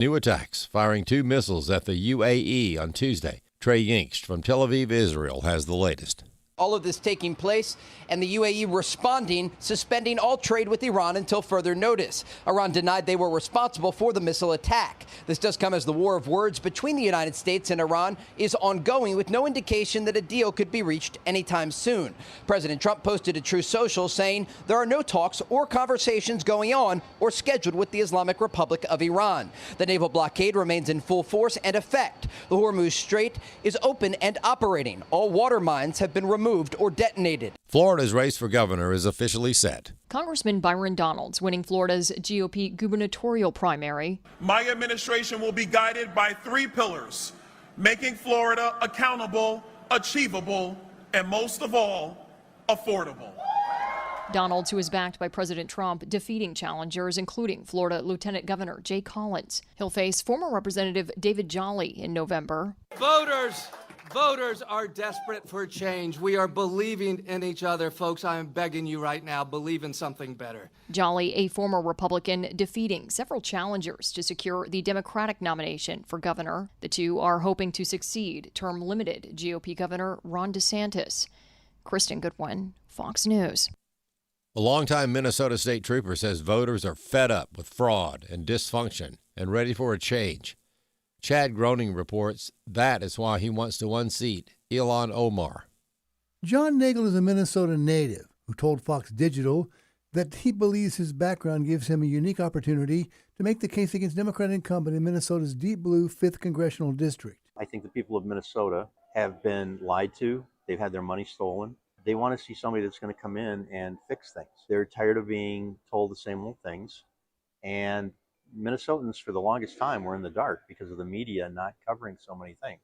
New attacks, firing 2 missiles at the UAE on Tuesday. Trey Yingst from Tel Aviv, Israel, has the latest. All of this taking place and the UAE responding, suspending all trade with Iran until further notice. Iran denied they were responsible for the missile attack. This does come as the war of words between the United States and Iran is ongoing, with no indication that a deal could be reached anytime soon. President Trump posted a Truth Social saying there are no talks or conversations going on or scheduled with the Islamic Republic of Iran. The naval blockade remains in full force and effect. The Hormuz Strait is open and operating. All water mines have been removed or detonated. Florida's race for governor is officially set. Congressman Byron Donalds winning Florida's GOP gubernatorial primary. My administration will be guided by 3 pillars: making Florida accountable, achievable, and most of all, affordable. Donalds, who is backed by President Trump, defeating challengers, including Florida Lieutenant Governor Jay Collins. He'll face former Representative David Jolly in November. Voters are desperate for change. We are believing in each other, folks. I am begging you right now, believe in something better. Jolly, a former Republican, defeating several challengers to secure the Democratic nomination for governor. The two are hoping to succeed term-limited GOP Governor Ron DeSantis. Kristen Goodwin, Fox News. A longtime Minnesota state trooper says voters are fed up with fraud and dysfunction and ready for a change. Chad Groening reports that is why he wants to unseat Ilhan Omar. John Nagel is a Minnesota native who told Fox Digital that he believes his background gives him a unique opportunity to make the case against Democratic incumbent in Minnesota's deep blue 5th Congressional District. I think the people of Minnesota have been lied to. They've had their money stolen. They want to see somebody that's going to come in and fix things. They're tired of being told the same old things. And Minnesotans, for the longest time, were in the dark because of the media not covering so many things.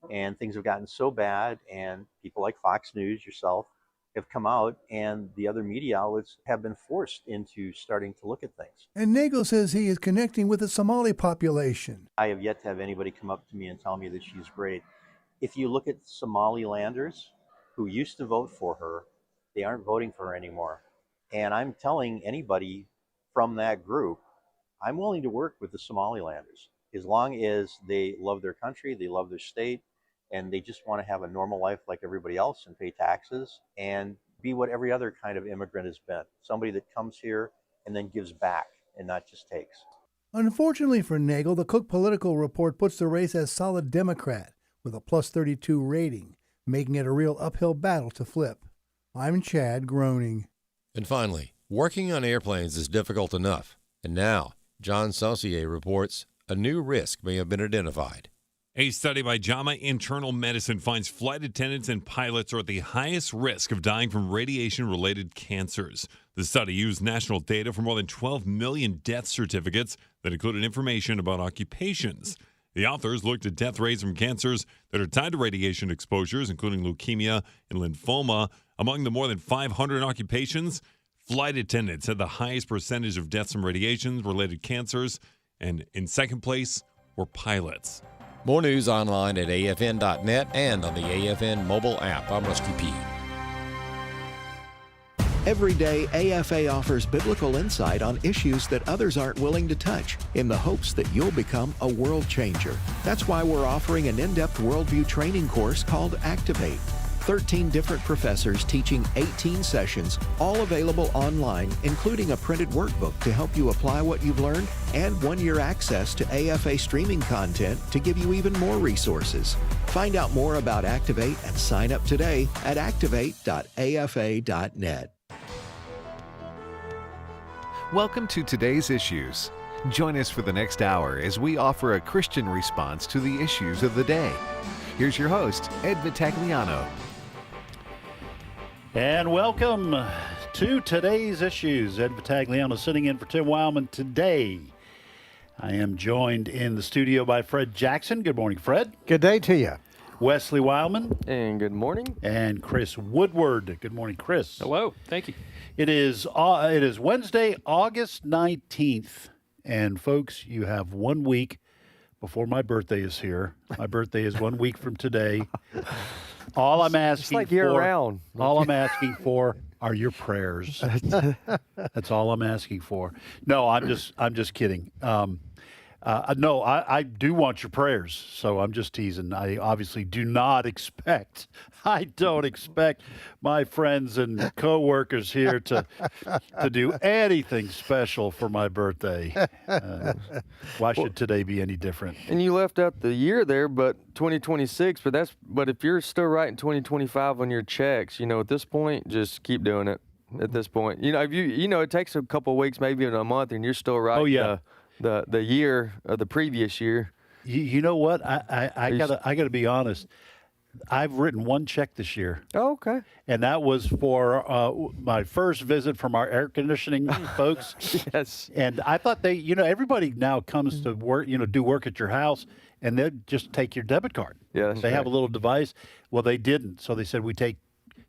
And things have gotten so bad, and people like Fox News, yourself, have come out, and the other media outlets have been forced into starting to look at things. And Nagel says he is connecting with the Somali population. I have yet to have anybody come up to me and tell me that she's great. If you look at Somalilanders who used to vote for her, they aren't voting for her anymore. And I'm telling anybody from that group, I'm willing to work with the Somalilanders as long as they love their country, they love their state, and they just want to have a normal life like everybody else and pay taxes and be what every other kind of immigrant has been. Somebody that comes here and then gives back and not just takes. Unfortunately for Nagel, the Cook Political Report puts the race as solid Democrat with a plus 32 rating, making it a real uphill battle to flip. I'm Chad Groening. And finally, working on airplanes is difficult enough. And now, John Saucier reports a new risk may have been identified. A study by JAMA Internal Medicine finds flight attendants and pilots are at the highest risk of dying from radiation-related cancers. The study used national data for more than 12 million death certificates that included information about occupations. The authors looked at death rates from cancers that are tied to radiation exposures, including leukemia and lymphoma. Among the more than 500 occupations, flight attendants had the highest percentage of deaths from radiation-related cancers, and in second place were pilots. More news online at afn.net and on the AFN mobile app. I'm Rusty P. Every day, AFA offers biblical insight on issues that others aren't willing to touch in the hopes that you'll become a world changer. That's why we're offering an in-depth worldview training course called Activate. 13 different professors teaching 18 sessions, all available online, including a printed workbook to help you apply what you've learned and 1-year access to AFA streaming content to give you even more resources. Find out more about Activate and sign up today at activate.afa.net. Welcome to Today's Issues. Join us for the next hour as we offer a Christian response to the issues of the day. Here's your host, Ed Vitagliano. And welcome to Today's Issues. Ed Vitagliano sitting in for Tim Wildmon today. I am joined in the studio by Fred Jackson. Good morning, Fred. Good day to you. Wesley Wildmon. And good morning. And Chris Woodward. Good morning, Chris. Hello. Thank you. It is Wednesday, August 19th. And folks, you have 1 week before my birthday is here. My birthday is 1 week from today. All I'm asking all I'm asking for are your prayers. That's all I'm asking for. No, I'm just kidding. No, I do want your prayers, so I'm just teasing. I obviously do not expect, I don't expect my friends and coworkers here to do anything special for my birthday. Why should today be any different? And you left out the year there, but 2026. But if you're still writing 2025 on your checks, at this point, just keep doing it. At this point, if it takes a couple of weeks, maybe in a month, and you're still writing. Oh yeah. The year of the previous year. You know what? I gotta be honest. I've written one check this year. Oh, okay. And that was for my first visit from our air conditioning folks. Yes. And I thought everybody now comes to work, do work at your house, and they'll just take your debit card. Yeah. They have a little device. Well, they didn't. So they said, we take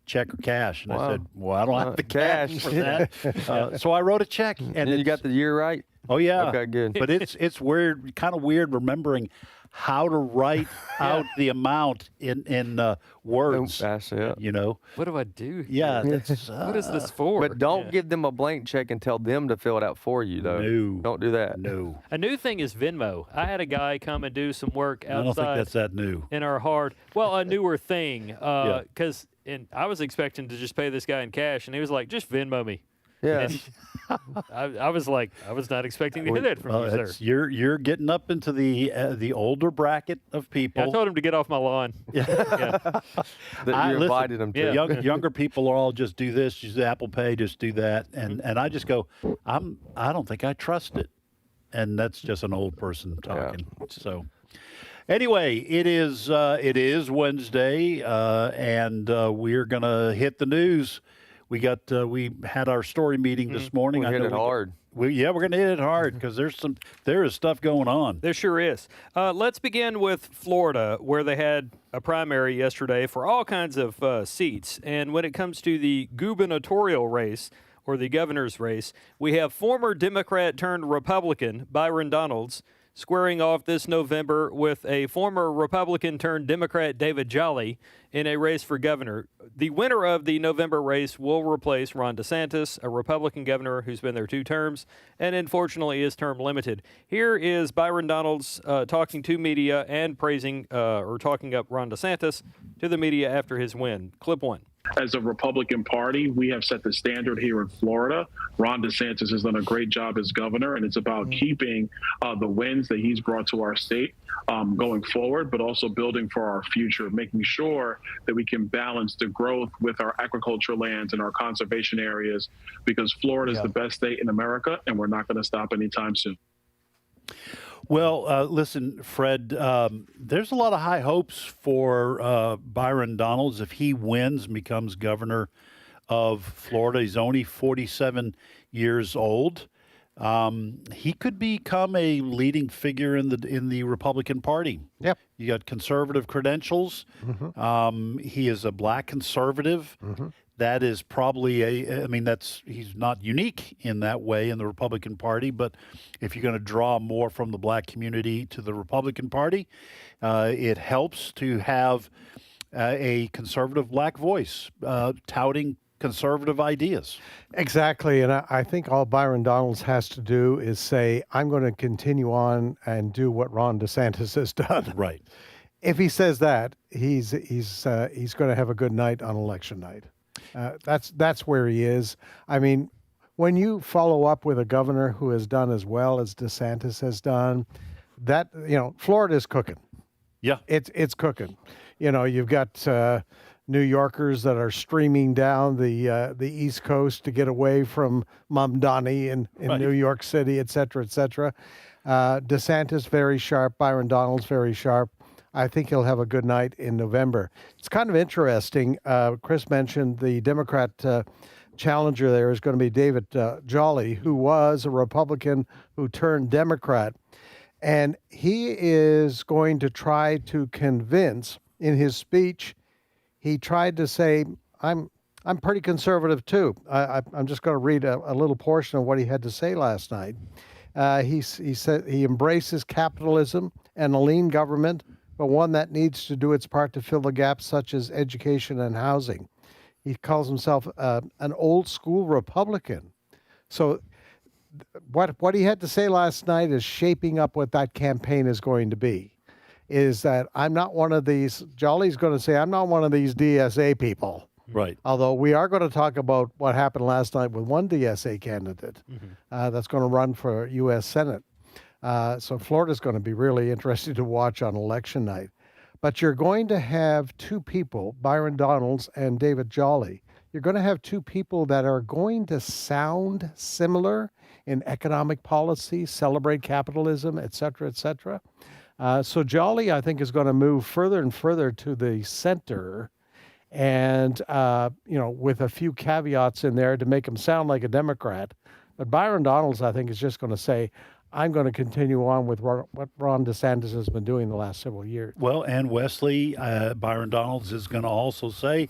check or cash. And I said, well, I don't have the cash for that. So I wrote a check. And you got the year right? Oh, yeah. Okay, good. But it's weird, kind of weird remembering how to write out the amount in words. That's it. What do I do? Yeah. What is this for? But don't give them a blank check and tell them to fill it out for you, though. No. Don't do that. No. A new thing is Venmo. I had a guy come and do some work outside. I don't think that's that new. In our a newer thing. Because I was expecting to just pay this guy in cash, and he was like, just Venmo me. Yeah. I was like, I was not expecting to hear that from you, sir. You're getting up into the older bracket of people. I told him to get off my lawn. That you invited them to. Younger people are all just do this, use Apple Pay, just do that, and I just go, I don't think I trust it, and that's just an old person talking. Yeah. So. Anyway, it is Wednesday, and we're gonna hit the news. We had our story meeting this morning. We hit it hard. We're going to hit it hard because there is stuff going on. There sure is. Let's begin with Florida, where they had a primary yesterday for all kinds of seats. And when it comes to the gubernatorial race, or the governor's race, we have former Democrat turned Republican Byron Donalds squaring off this November with a former Republican turned Democrat David Jolly in a race for governor. The winner of the November race will replace Ron DeSantis, a Republican governor who's been there 2 terms and unfortunately is term limited. Here is Byron Donalds talking to media and praising or talking up Ron DeSantis to the media after his win. Clip 1. As a Republican Party, we have set the standard here in Florida. Ron DeSantis has done a great job as governor, and it's about keeping the wins that he's brought to our state going forward, but also building for our future, making sure that we can balance the growth with our agricultural lands and our conservation areas, because Florida is the best state in America, and we're not going to stop anytime soon. Well, listen, Fred, there's a lot of high hopes for Byron Donalds if he wins and becomes governor of Florida. He's only 47 years old. He could become a leading figure in the Republican Party. Yep. You got conservative credentials. Mm-hmm. He is a black conservative. Mm-hmm. That is probably he's not unique in that way in the Republican Party, but if you're going to draw more from the black community to the Republican Party, it helps to have a conservative black voice touting conservative ideas. Exactly, and I think all Byron Donalds has to do is say, I'm going to continue on and do what Ron DeSantis has done. Right. If he says that, he's going to have a good night on election night. That's where he is. I mean, when you follow up with a governor who has done as well as DeSantis has done, that Florida is cooking. Yeah, it's cooking. You've got New Yorkers that are streaming down the East Coast to get away from Mamdani in right. New York City, et cetera, et cetera. DeSantis very sharp. Byron Donalds very sharp. I think he'll have a good night in November. It's kind of interesting. Chris mentioned the Democrat challenger there is going to be David Jolly, who was a Republican who turned Democrat. And he is going to try to convince, in his speech, he tried to say, I'm pretty conservative too. I'm just going to read a little portion of what he had to say last night. He said he embraces capitalism and a lean government, but one that needs to do its part to fill the gaps such as education and housing. He calls himself an old school Republican. So what he had to say last night is shaping up what that campaign is going to be. Is that I'm not one of these, Jolly's going to say, I'm not one of these DSA people. Right. Although we are going to talk about what happened last night with one DSA candidate that's going to run for U.S. Senate. So Florida's going to be really interesting to watch on election night. But you're going to have two people, Byron Donalds and David Jolly. You're going to have two people that are going to sound similar in economic policy, celebrate capitalism, et cetera, et cetera. So Jolly, I think, is going to move further and further to the center, and with a few caveats in there to make him sound like a Democrat. But Byron Donalds, I think, is just going to say, I'm going to continue on with what Ron DeSantis has been doing the last several years. Well, and Wesley, Byron Donalds is going to also say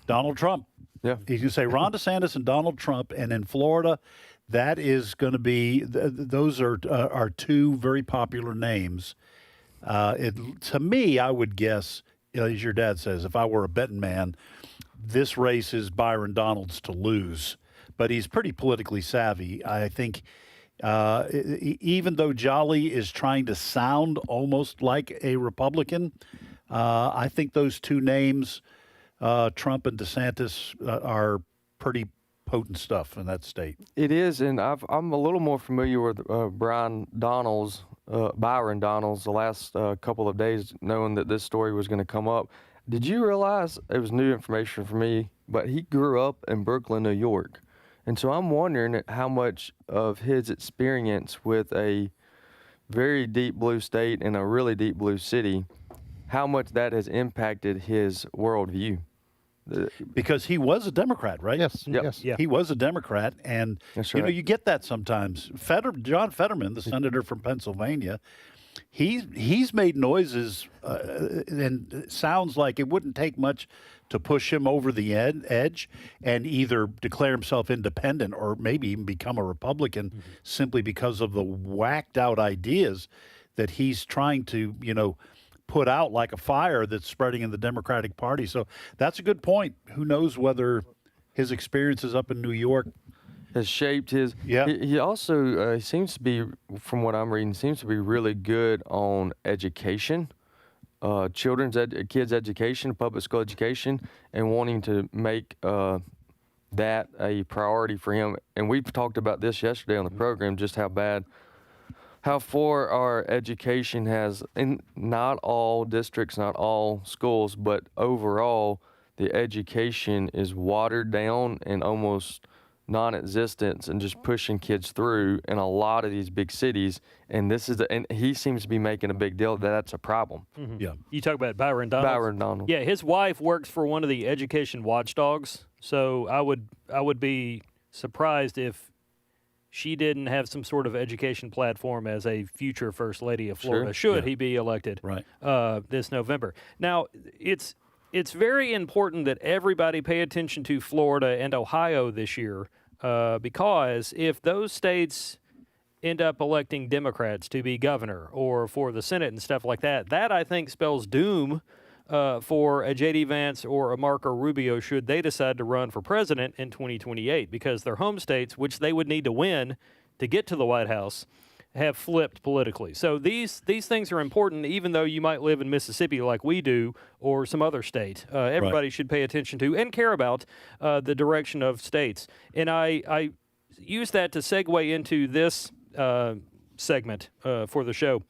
Donald Trump. Yeah. He's going to say Ron DeSantis and Donald Trump. And in Florida, that is going to be, those are two very popular names. To me, I would guess, as your dad says, if I were a betting man, this race is Byron Donalds to lose. But he's pretty politically savvy. I think even though Jolly is trying to sound almost like a Republican, I think those two names, Trump and DeSantis, are pretty potent stuff in that state. It is, and I'm a little more familiar with Byron Donalds the last couple of days, knowing that this story was going to come up. Did you realize, it was new information for me, but he grew up in Brooklyn, New York. And so I'm wondering how much of his experience with a very deep blue state and a really deep blue city, how much that has impacted his worldview. Because he was a Democrat, right? Yes. Yep. Yes. He was a Democrat, and That's you right. you get that sometimes. John Fetterman, the senator from Pennsylvania, he's made noises, and it sounds like it wouldn't take much to push him over the edge and either declare himself independent or maybe even become a Republican simply because of the whacked out ideas that he's trying to, put out like a fire that's spreading in the Democratic Party. So that's a good point. Who knows whether his experiences up in New York has shaped his. Yeah. He also seems to be, from what I'm reading, seems to be really good on education, kids' education, public school education, and wanting to make that a priority for him. And we've talked about this yesterday on the program, just how far our education has, in not all districts, not all schools, but overall, the education is watered down and almost non-existent, and just pushing kids through in a lot of these big cities. And and he seems to be making a big deal that that's a problem. Mm-hmm. Yeah. You talk about Byron Donalds? Byron Donalds. Yeah, his wife works for one of the education watchdogs, so I would be surprised if she didn't have some sort of education platform as a future First Lady of Florida, should he be elected this November. Now, it's very important that everybody pay attention to Florida and Ohio this year, because if those states end up electing Democrats to be governor or for the Senate and stuff like that, that I think spells doom for a J.D. Vance or a Marco Rubio should they decide to run for president in 2028, because their home states, which they would need to win to get to the White House, have flipped politically. So these things are important, even though you might live in Mississippi like we do or some other state. Everybody should pay attention to and care about the direction of states. And I use that to segue into this segment for the show.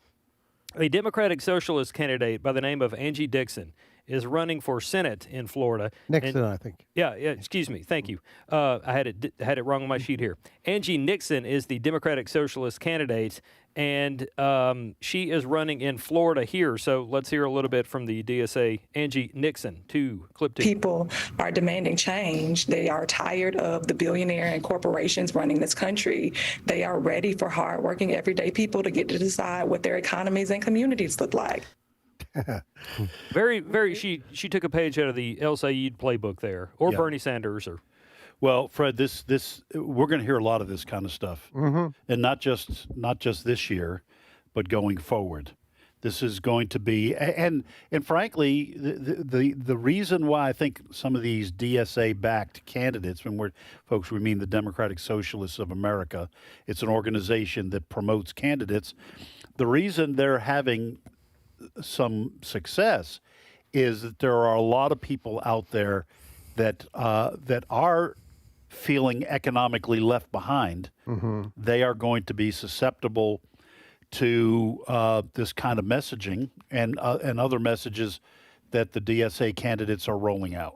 A Democratic Socialist candidate by the name of Angie Nixon is running for Senate in Florida. Nixon, I think. Yeah, excuse me. Thank you. I had it wrong on my sheet here. Angie Nixon is the Democratic Socialist candidate, and she is running in Florida here. So let's hear a little bit from the DSA, Angie Nixon, clip 2. People are demanding change. They are tired of the billionaire and corporations running this country. They are ready for hardworking, everyday people to get to decide what their economies and communities look like. Very, very. She took a page out of the El Sayed playbook there, or Bernie Sanders, or. Well, Fred, this we're going to hear a lot of this kind of stuff, and not just this year, but going forward. This is going to be, and frankly, the reason why I think some of these DSA-backed candidates, when we mean the Democratic Socialists of America, it's an organization that promotes candidates. The reason they're having some success is that there are a lot of people out there that are feeling economically left behind. They are going to be susceptible to this kind of messaging and other messages that the DSA candidates are rolling out.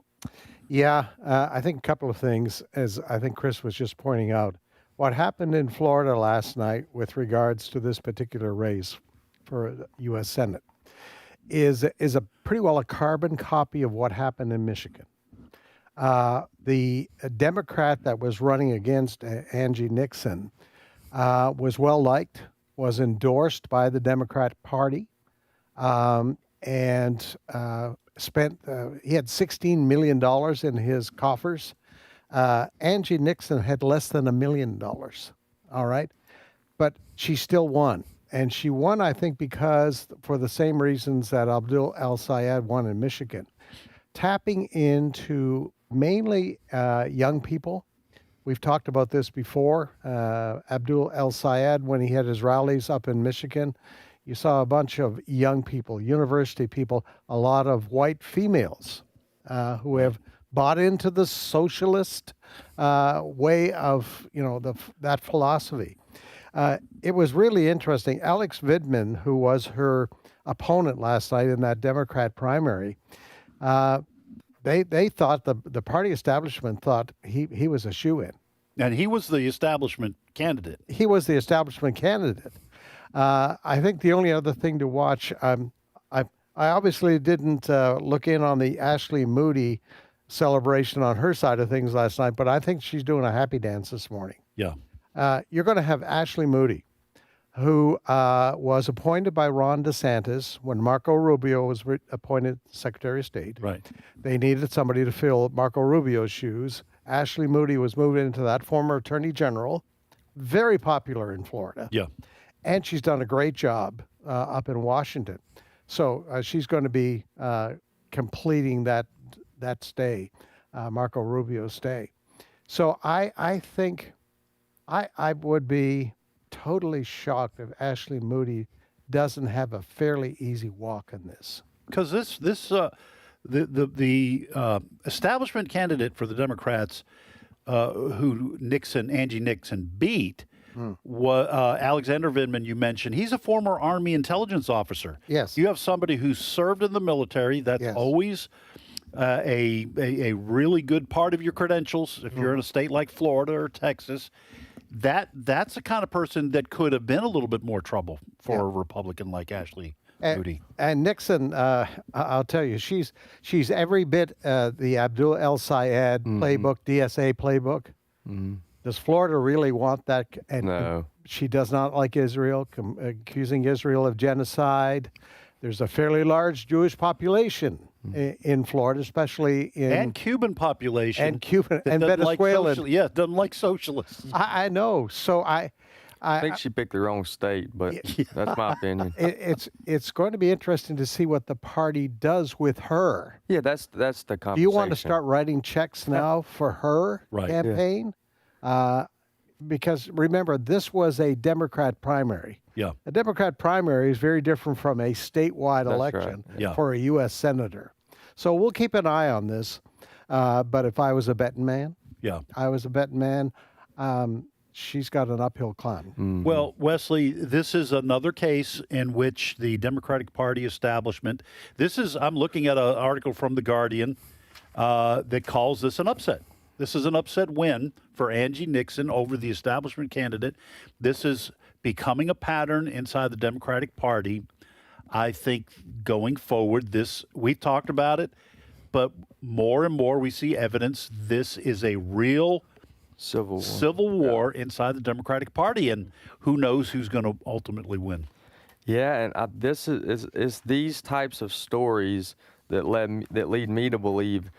Yeah, I think a couple of things, as I think Chris was just pointing out. What happened in Florida last night with regards to this particular race for the U.S. Senate is a pretty well a carbon copy of what happened in Michigan. The Democrat that was running against Angie Nixon was well liked, was endorsed by the Democrat Party, and spent. He had $16 million in his coffers. Angie Nixon had less than $1 million. All right, but she still won, and she won, I think, because for the same reasons that Abdul El-Sayed won in Michigan, tapping into mainly young people. We've talked about this before. Abdul El-Sayed, when he had his rallies up in Michigan, you saw a bunch of young people, university people, a lot of white females who have bought into the socialist way of, that philosophy. It was really interesting. Alex Vidman, who was her opponent last night in that Democrat primary, they thought the party establishment thought he was a shoo-in. And he was the establishment candidate. He was the establishment candidate. I think the only other thing to watch, I obviously didn't look in on the Ashley Moody celebration on her side of things last night, but I think she's doing a happy dance this morning. Yeah. You're going to have Ashley Moody, who was appointed by Ron DeSantis when Marco Rubio was appointed Secretary of State. Right. They needed somebody to fill Marco Rubio's shoes. Ashley Moody was moved into that, former Attorney General, very popular in Florida. Yeah. And she's done a great job up in Washington. So she's going to be completing that stay, Marco Rubio's stay. So I think I would be totally shocked if Ashley Moody doesn't have a fairly easy walk in this. Because the establishment candidate for the Democrats, who Angie Nixon beat, Alexander Vidman, you mentioned. He's a former Army intelligence officer. Yes. You have somebody who served in the military. That's always a really good part of your credentials. If you're in a state like Florida or Texas, that's the kind of person that could have been a little bit more trouble for a Republican like Ashley Moody. And Nixon, I'll tell you, she's every bit the Abdul El-Sayed playbook, DSA playbook. Does Florida really want that? And No. She does not like Israel, accusing Israel of genocide. There's a fairly large Jewish population in Florida, especially in Cuban population, and Venezuelan. Doesn't like socialists. I know. So I think she picked the wrong state, but that's my opinion. It's going to be interesting to see what the party does with her. Yeah, that's the conversation. Do you want to start writing checks now for her campaign? Because remember, this was a Democrat primary. Yeah. A Democrat primary is very different from a statewide election for a U.S. senator. So we'll keep an eye on this. But if I was a betting man, she's got an uphill climb. Mm-hmm. Well, Wesley, this is another case in which the Democratic Party establishment, I'm looking at an article from The Guardian that calls this an upset. This is an upset win for Angie Nixon over the establishment candidate. This is becoming a pattern inside the Democratic Party. I think going forward, we talked about it, but more and more we see evidence this is a real civil war inside the Democratic Party, and who knows who's going to ultimately win. Yeah, and this is these types of stories that lead me to believe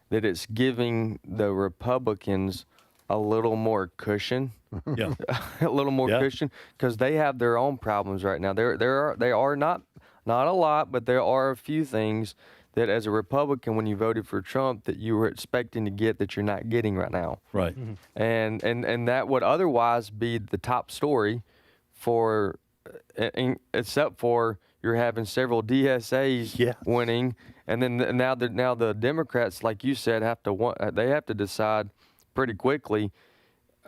that it's giving the Republicans a little more cushion. A little more cushion, because they have their own problems right now. They are not Not a lot, but there are a few things that as a Republican, when you voted for Trump, that you were expecting to get that you're not getting right now. Right. And that would otherwise be the top story for, except for you're having several DSAs winning, and then now the Democrats, like you said, have to decide pretty quickly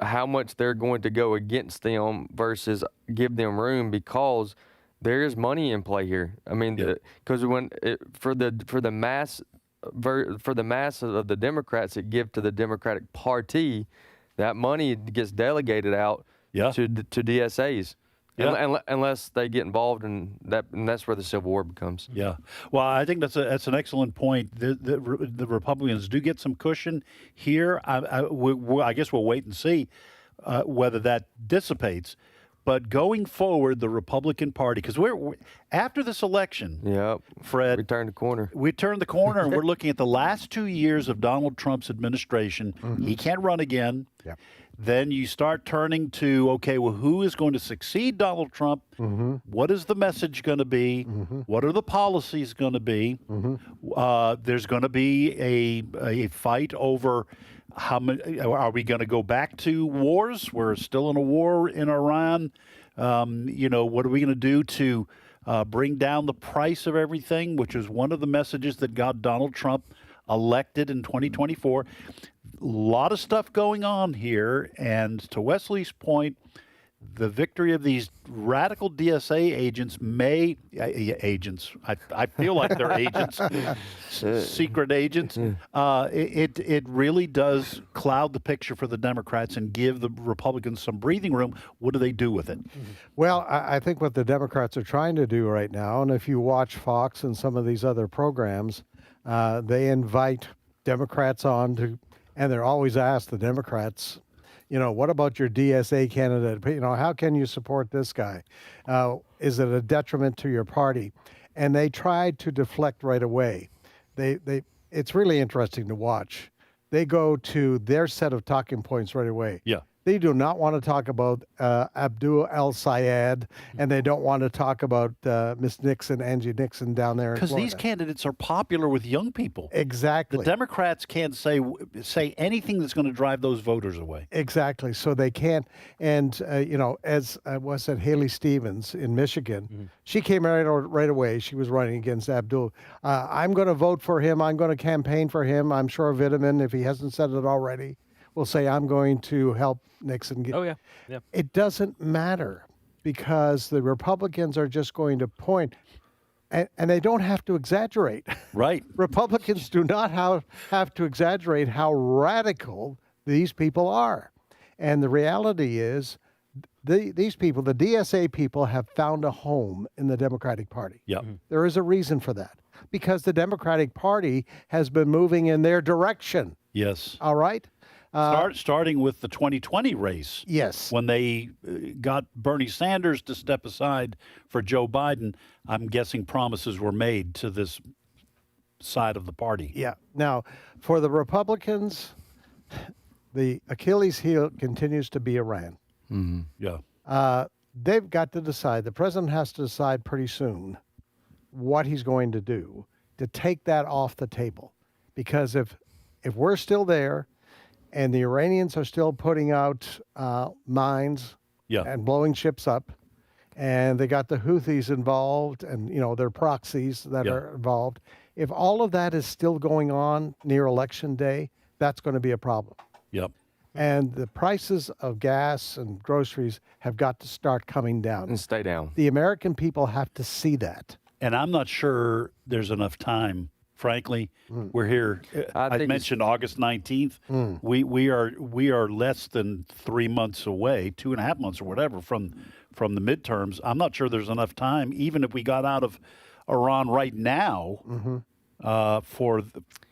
how much they're going to go against them versus give them room, because there is money in play here. I mean, because for the mass of the Democrats that give to the Democratic Party, that money gets delegated out to DSAs. Yeah. Unless they get involved in that, and that's where the Civil War becomes. Yeah. Well, I think that's an excellent point. The Republicans do get some cushion here. I guess we'll wait and see whether that dissipates. But going forward, the Republican Party, because we're after this election, Fred, we turned the corner. We turned the corner, and we're looking at the last 2 years of Donald Trump's administration. He can't run again. Yeah. Then you start turning to, okay, well, who is going to succeed Donald Trump? What is the message going to be? What are the policies going to be? There's going to be a fight over how many. Are we going to go back to wars? We're still in a war in Iran. What are we going to do to bring down the price of everything, which is one of the messages that got Donald Trump elected in 2024. A lot of stuff going on here, and to Wesley's point, the victory of these radical DSA agents I feel like they're agents, secret agents. It really does cloud the picture for the Democrats and give the Republicans some breathing room. What do they do with it? Well, I think what the Democrats are trying to do right now, and if you watch Fox and some of these other programs, they invite Democrats on to, and they're always asked, the Democrats, what about your DSA candidate? How can you support this guy? Is it a detriment to your party? And they tried to deflect right away. It's really interesting to watch. They go to their set of talking points right away. Yeah. They do not want to talk about Abdul El-Sayed, and they don't want to talk about Miss Nixon, Angie Nixon down there in Florida. Because these candidates are popular with young people. Exactly. The Democrats can't say anything that's going to drive those voters away. Exactly. So they can't. And, as was said, Haley Stevens in Michigan, she came right away. She was running against Abdul. I'm going to vote for him. I'm going to campaign for him. I'm sure Vitamin, if he hasn't said it already, will say, I'm going to help Nixon get. Oh, yeah. It doesn't matter, because the Republicans are just going to point, and they don't have to exaggerate. Right. Republicans do not have to exaggerate how radical these people are. And the reality is, these people, the DSA people, have found a home in the Democratic Party. Yeah. There is a reason for that, because the Democratic Party has been moving in their direction. Yes. All right? Starting with the 2020 race. Yes. When they got Bernie Sanders to step aside for Joe Biden, I'm guessing promises were made to this side of the party. Yeah. Now, for the Republicans, the Achilles heel continues to be Iran. Yeah. They've got to decide. The president has to decide pretty soon what he's going to do to take that off the table. Because if we're still there, and the Iranians are still putting out mines and blowing ships up, and they got the Houthis involved, and their proxies that are involved. If all of that is still going on near Election Day, that's going to be a problem. Yep. And the prices of gas and groceries have got to start coming down. And stay down. The American people have to see that. And I'm not sure there's enough time. Frankly, we're here. I mentioned August 19th. We are less than 3 months away, 2.5 months or whatever from the midterms. I'm not sure there's enough time, even if we got out of Iran right now, for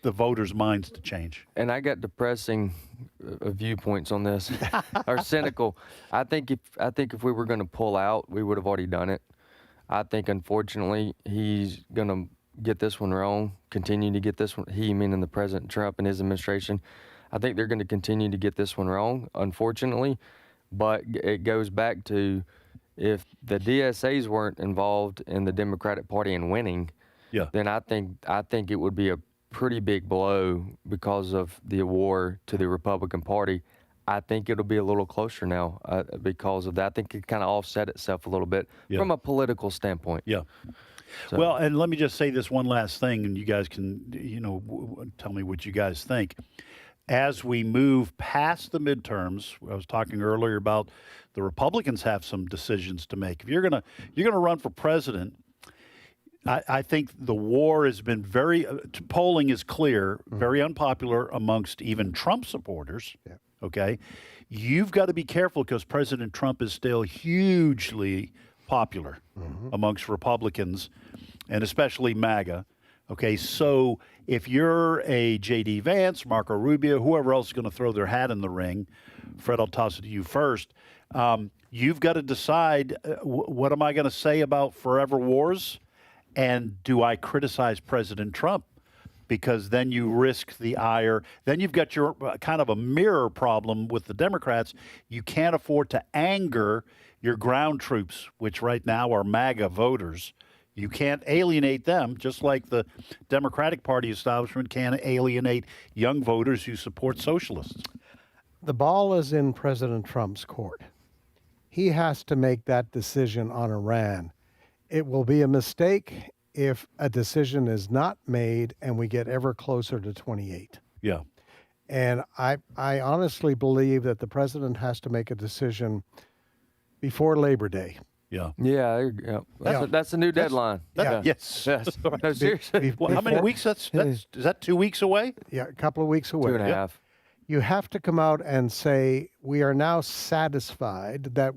the voters' minds to change. And I got depressing viewpoints on this, or cynical. I think if we were going to pull out, we would have already done it. I think, unfortunately, he's going to get this one wrong, continue to get this one, he meaning the President Trump and his administration. I think they're going to continue to get this one wrong, unfortunately. But it goes back to, if the DSAs weren't involved in the Democratic Party and winning, then I think it would be a pretty big blow because of the war to the Republican Party. I think it'll be a little closer now because of that. I think it kind of offset itself a little bit from a political standpoint. Yeah. So. Well, and let me just say this one last thing, and you guys can, tell me what you guys think. As we move past the midterms, I was talking earlier about the Republicans have some decisions to make. If you're gonna run for president, I think the war has been polling is clear, very unpopular amongst even Trump supporters. Yeah. Okay, you've got to be careful because President Trump is still hugely popular amongst Republicans, and especially MAGA. Okay, so if you're a J.D. Vance, Marco Rubio, whoever else is going to throw their hat in the ring, Fred, I'll toss it to you first. You've got to decide, what am I going to say about forever wars? And do I criticize President Trump? Because then you risk the ire. Then you've got your kind of a mirror problem with the Democrats. You can't afford to anger your ground troops, which right now are MAGA voters. You can't alienate them, just like the Democratic Party establishment can't alienate young voters who support socialists. The ball is in President Trump's court. He has to make that decision on Iran. It will be a mistake if a decision is not made and we get ever closer to 28. Yeah. And I honestly believe that the president has to make a decision before Labor Day. Yeah. Yeah. That's a new deadline. Yes. No, seriously. How many weeks? Is that 2 weeks away? Yeah, a couple of weeks away. 2.5. You have to come out and say, we are now satisfied that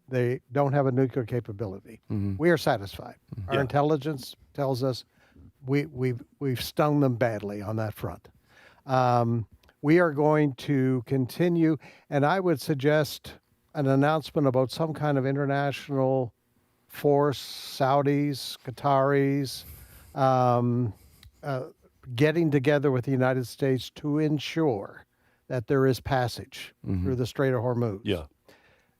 they don't have a nuclear capability. We are satisfied. Our intelligence tells us we've stung them badly on that front. We are going to continue, and I would suggest an announcement about some kind of international force, Saudis, Qataris, getting together with the United States to ensure that there is passage through the Strait of Hormuz. Yeah.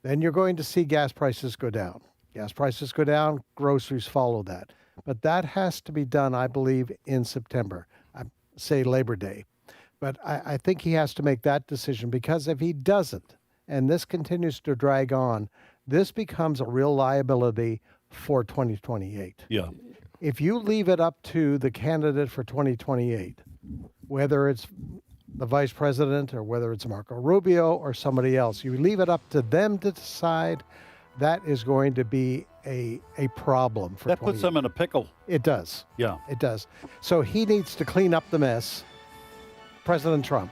Then you're going to see gas prices go down. Gas prices go down, groceries follow that. But that has to be done, I believe, in September. I say Labor Day. But I think he has to make that decision, because if he doesn't, and this continues to drag on, this becomes a real liability for 2028. Yeah. If you leave it up to the candidate for 2028, whether it's the vice president or whether it's Marco Rubio or somebody else, you leave it up to them to decide, that is going to be a problem for that puts them in a pickle. It does. Yeah. It does. So he needs to clean up the mess, President Trump,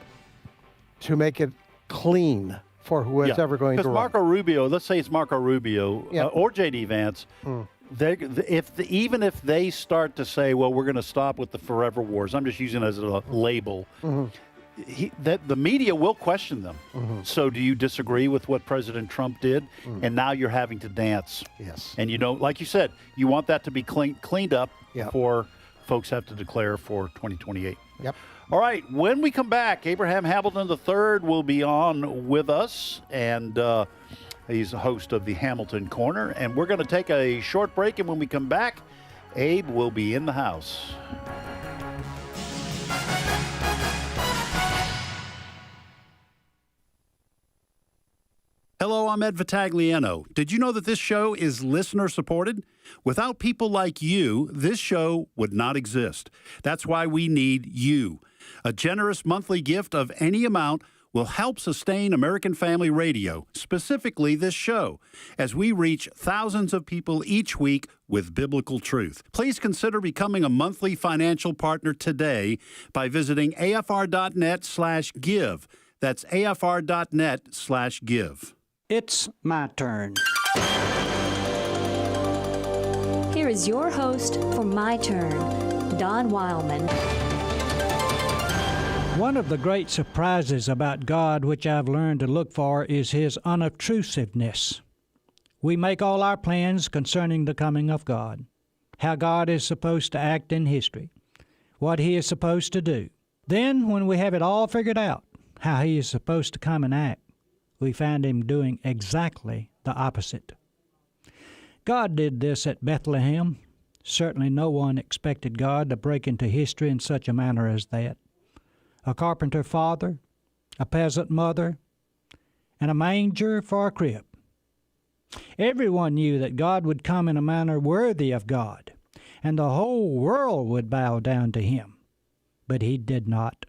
to make it clean for whoever's ever going to run. Because Marco Rubio, let's say it's Marco Rubio or J.D. Vance, even if they start to say, well, we're going to stop with the forever wars, I'm just using it as a label, the media will question them. So do you disagree with what President Trump did? And now you're having to dance. Yes. And like you said, you want that to be cleaned up before folks have to declare for 2028. Yep. All right, when we come back, Abraham Hamilton III will be on with us, and he's the host of the Hamilton Corner. And we're going to take a short break, and when we come back, Abe will be in the house. Hello, I'm Ed Vitagliano. Did you know that this show is listener-supported? Without people like you, this show would not exist. That's why we need you. A generous monthly gift of any amount will help sustain American Family Radio, specifically this show, as we reach thousands of people each week with biblical truth. Please consider becoming a monthly financial partner today by visiting afr.net/give. That's afr.net/give. It's my turn. Here is your host for My Turn, Don Wildmon. One of the great surprises about God which I've learned to look for is His unobtrusiveness. We make all our plans concerning the coming of God, how God is supposed to act in history, what He is supposed to do. Then, when we have it all figured out, how He is supposed to come and act, we find Him doing exactly the opposite. God did this at Bethlehem. Certainly no one expected God to break into history in such a manner as that. A carpenter father, a peasant mother, and a manger for a crib. Everyone knew that God would come in a manner worthy of God, and the whole world would bow down to him. But he did not,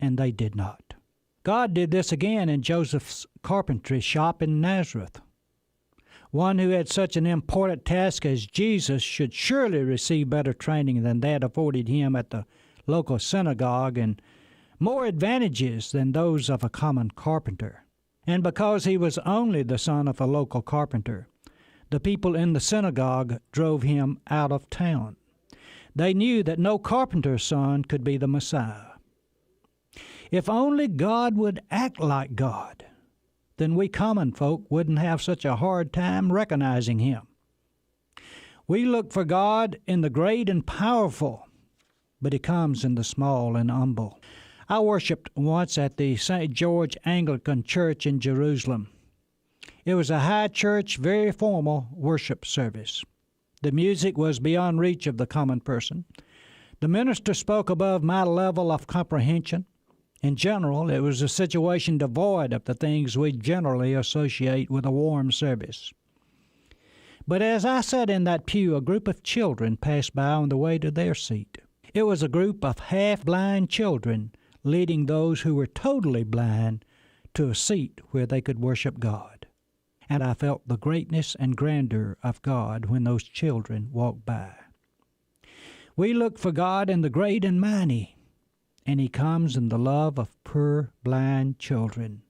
and they did not. God did this again in Joseph's carpentry shop in Nazareth. One who had such an important task as Jesus should surely receive better training than that afforded him at the local synagogue, and more advantages than those of a common carpenter. And because he was only the son of a local carpenter, the people in the synagogue drove him out of town. They knew that no carpenter's son could be the Messiah. If only God would act like God, then we common folk wouldn't have such a hard time recognizing him. We look for God in the great and powerful, but he comes in the small and humble. I worshiped once at the St. George Anglican Church in Jerusalem. It was a high church, very formal worship service. The music was beyond reach of the common person. The minister spoke above my level of comprehension. In general, it was a situation devoid of the things we generally associate with a warm service. But as I sat in that pew, a group of children passed by on the way to their seat. It was a group of half-blind children leading those who were totally blind to a seat where they could worship God. And I felt the greatness and grandeur of God when those children walked by. We look for God in the great and mighty, and he comes in the love of poor blind children.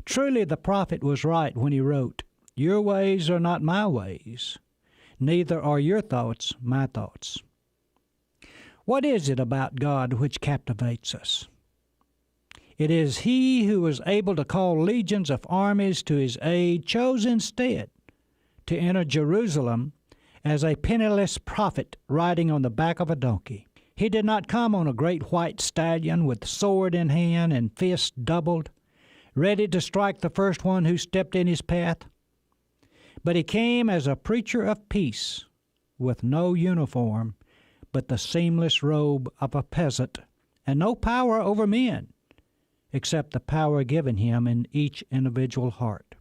Truly the prophet was right when he wrote, "Your ways are not my ways, neither are your thoughts my thoughts." What is it about God which captivates us? It is he who was able to call legions of armies to his aid, chose instead to enter Jerusalem as a penniless prophet riding on the back of a donkey. He did not come on a great white stallion with sword in hand and fist doubled, ready to strike the first one who stepped in his path. But he came as a preacher of peace, with no uniform, but the seamless robe of a peasant, and no power over men, except the power given him in each individual heart.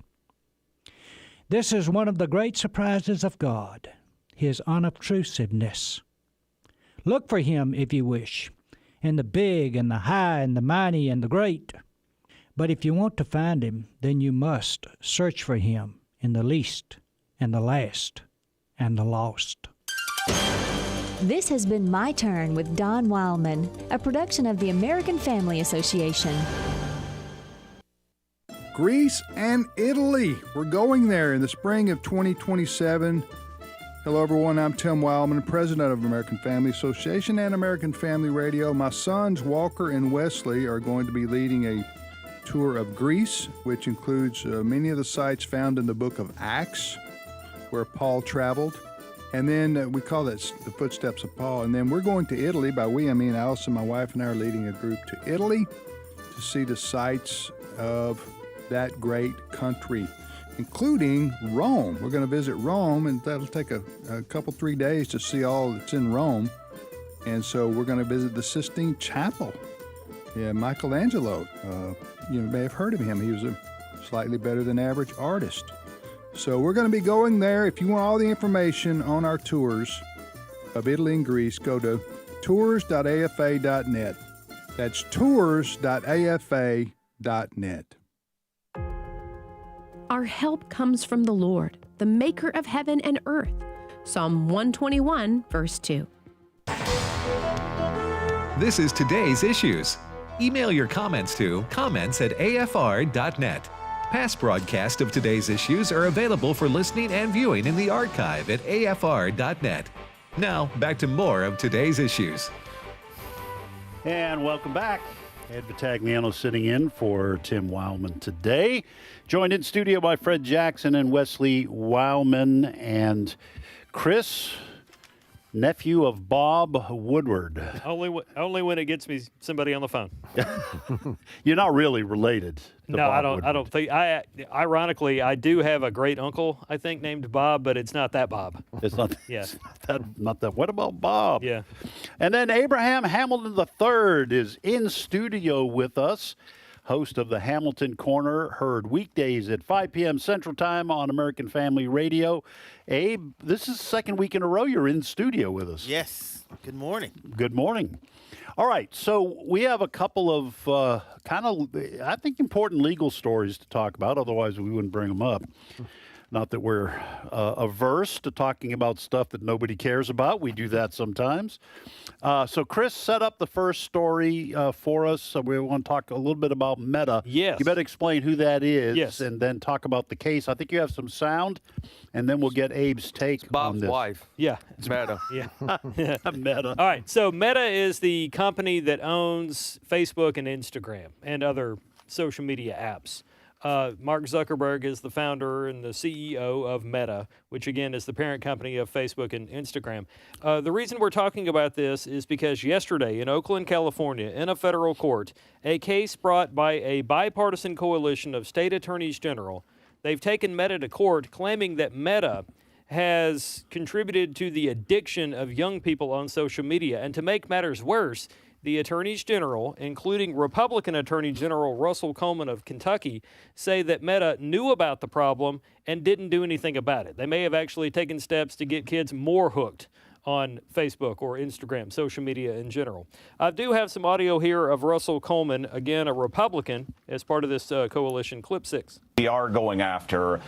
This is one of the great surprises of God, his unobtrusiveness. Look for him, if you wish, in the big and the high and the mighty and the great. But if you want to find him, then you must search for him in the least and the last and the lost. This has been My Turn with Don Wildmon, a production of the American Family Association. Greece and Italy. We're going there in the spring of 2027. Hello, everyone. I'm Tim Wildmon, president of American Family Association and American Family Radio. My sons, Walker and Wesley, are going to be leading a tour of Greece, which includes many of the sites found in the book of Acts, where Paul traveled. And then we call that the footsteps of Paul. And then we're going to Italy. By we, I mean Allison, my wife, and I are leading a group to Italy to see the sights of that great country, including Rome. We're going to visit Rome, and that'll take a couple, 3 days to see all that's in Rome. And so we're going to visit the Sistine Chapel. Yeah, Michelangelo, you may have heard of him. He was a slightly better than average artist. So we're going to be going there. If you want all the information on our tours of Italy and Greece, go to tours.afa.net. That's tours.afa.net. Our help comes from the Lord, the maker of heaven and earth. Psalm 121, verse 2. This is Today's Issues. Email your comments to comments@afr.net. Past broadcasts of Today's Issues are available for listening and viewing in the archive at afr.net. Now, back to more of Today's Issues. And welcome back. Ed Vitagliano sitting in for Tim Wildmon today. Joined in studio by Fred Jackson and Wesley Wildmon. And Chris, nephew of Bob Woodward. Only when it gets me somebody on the phone. You're not really related to No, Bob I don't. Woodward. I don't think. Ironically, I do have a great uncle, I think, named Bob, but it's not that Bob. It's not. Yeah. Not that. What about Bob? Yeah. And then Abraham Hamilton III is in studio with us, host of the Hamilton Corner, heard weekdays at 5 p.m. Central Time on American Family Radio. Abe, this is the second week in a row you're in studio with us. Yes. Good morning. Good morning. All right, so we have a couple of I think, important legal stories to talk about. Otherwise, we wouldn't bring them up. Not that we're averse to talking about stuff that nobody cares about. We do that sometimes. So Chris set up the first story for us. So we want to talk a little bit about Meta. Yes. You better explain who that is. Yes. And then talk about the case. I think you have some sound, and then we'll get Abe's take on this. Bob's wife. Yeah. It's Meta. Yeah. Meta. All right. So Meta is the company that owns Facebook and Instagram and other social media apps. Mark Zuckerberg is the founder and the CEO of Meta, which again is the parent company of Facebook and Instagram. The reason we're talking about this is because yesterday in Oakland, California, in a federal court, a case brought by a bipartisan coalition of state attorneys general, they've taken Meta to court claiming that Meta has contributed to the addiction of young people on social media. And to make matters worse, the attorneys general, including Republican Attorney General Russell Coleman of Kentucky, say that Meta knew about the problem and didn't do anything about it. They may have actually taken steps to get kids more hooked on Facebook or Instagram, social media in general. I do have some audio here of Russell Coleman, again, a Republican, as part of this coalition. Clip 6. We are going after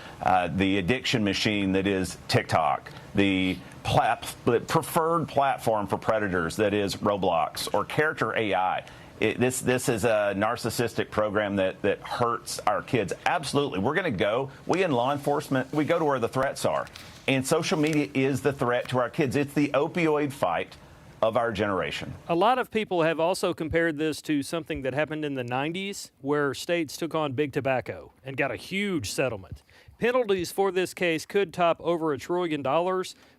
the addiction machine that is TikTok, the preferred platform for predators that is Roblox or Character AI. This is a narcissistic program that hurts our kids. Absolutely. We're going to go. We in law enforcement, we go to where the threats are. And social media is the threat to our kids. It's the opioid fight of our generation. A lot of people have also compared this to something that happened in the 90s where states took on big tobacco and got a huge settlement. Penalties for this case could top over $1 trillion,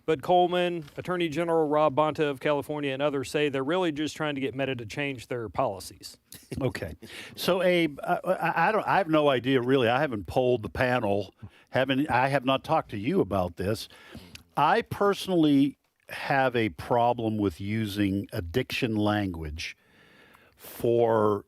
but Coleman, Attorney General Rob Bonta of California, and others say they're really just trying to get Meta to change their policies. Okay. So, Abe, I have no idea, really. I haven't polled the panel. I have not talked to you about this. I personally have a problem with using addiction language for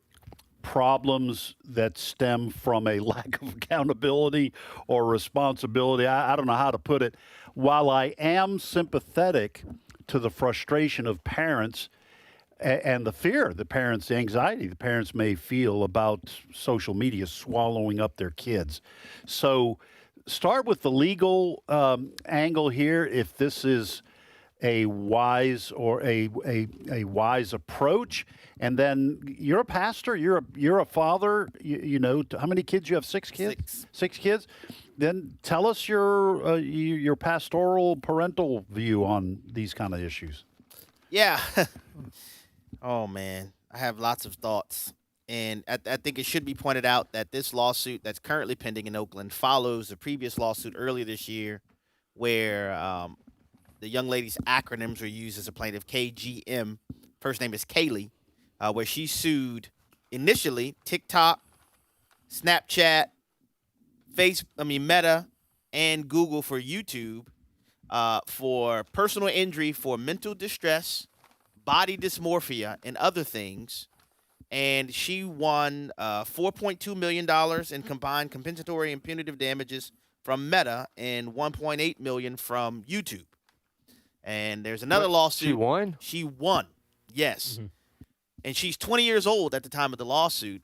problems that stem from a lack of accountability or responsibility. I don't know how to put it. While I am sympathetic to the frustration of parents and the fear, the parents, the anxiety the parents may feel about social media swallowing up their kids. So start with the legal angle here, if this is a wise or a wise approach. And then you're a pastor, you're a father, you know, how many kids you have? 6 kids? 6 kids. Then tell us your pastoral parental view on these kind of issues. Yeah. Oh man, I have lots of thoughts. And I think it should be pointed out that this lawsuit that's currently pending in Oakland follows a previous lawsuit earlier this year where the young lady's acronyms were used as a plaintiff, KGM. First name is Kaylee, where she sued initially TikTok, Snapchat, Meta, and Google for YouTube for personal injury for mental distress, body dysmorphia, and other things. And she won $4.2 million in combined compensatory and punitive damages from Meta and $1.8 million from YouTube. And there's another lawsuit. She won? She won, yes. Mm-hmm. And she's 20 years old at the time of the lawsuit.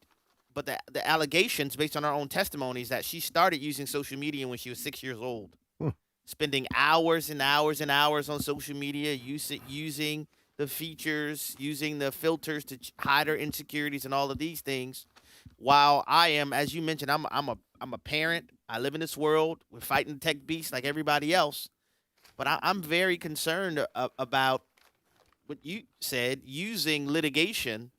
But the allegations, based on her own testimony, is that she started using social media when she was 6 years old, spending hours and hours and hours on social media, using the features, using the filters to hide her insecurities and all of these things. While I am, as you mentioned, I'm a parent. I live in this world. We're fighting the tech beast like everybody else. But I'm very concerned about what you said, using litigation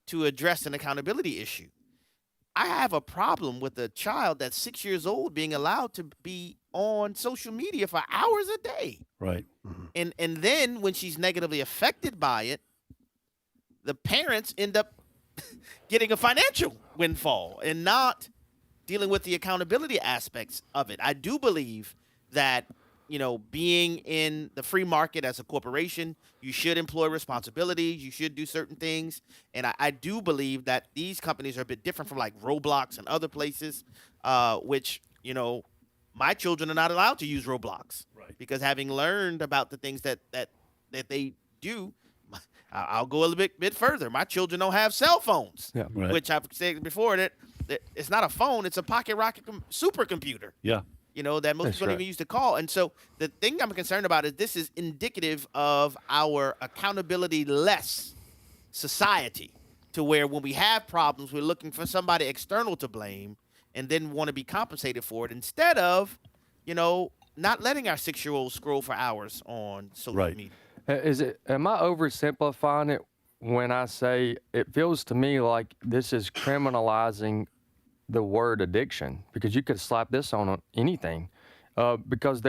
to address an accountability issue. I have a problem with a child that's 6 years old being allowed to be on social media for hours a day. Right. And then when she's negatively affected by it, the parents end up getting a financial windfall and not dealing with the accountability aspects of it. I do believe that, being in the free market as a corporation, you should employ responsibilities, you should do certain things. And I do believe that these companies are a bit different from like Roblox and other places, which, my children are not allowed to use Roblox. Right. Because having learned about the things that they do, I'll go a little bit further. My children don't have cell phones, which I've said before that it's not a phone, it's a pocket rocket supercomputer. Yeah. That most people don't even use to call. And so the thing I'm concerned about is this is indicative of our accountability-less society, to where when we have problems, we're looking for somebody external to blame and then want to be compensated for it instead of, not letting our 6-year-olds scroll for hours on social media. Am I oversimplifying it when I say it feels to me like this is criminalizing the word addiction? Because you could slap this on anything, because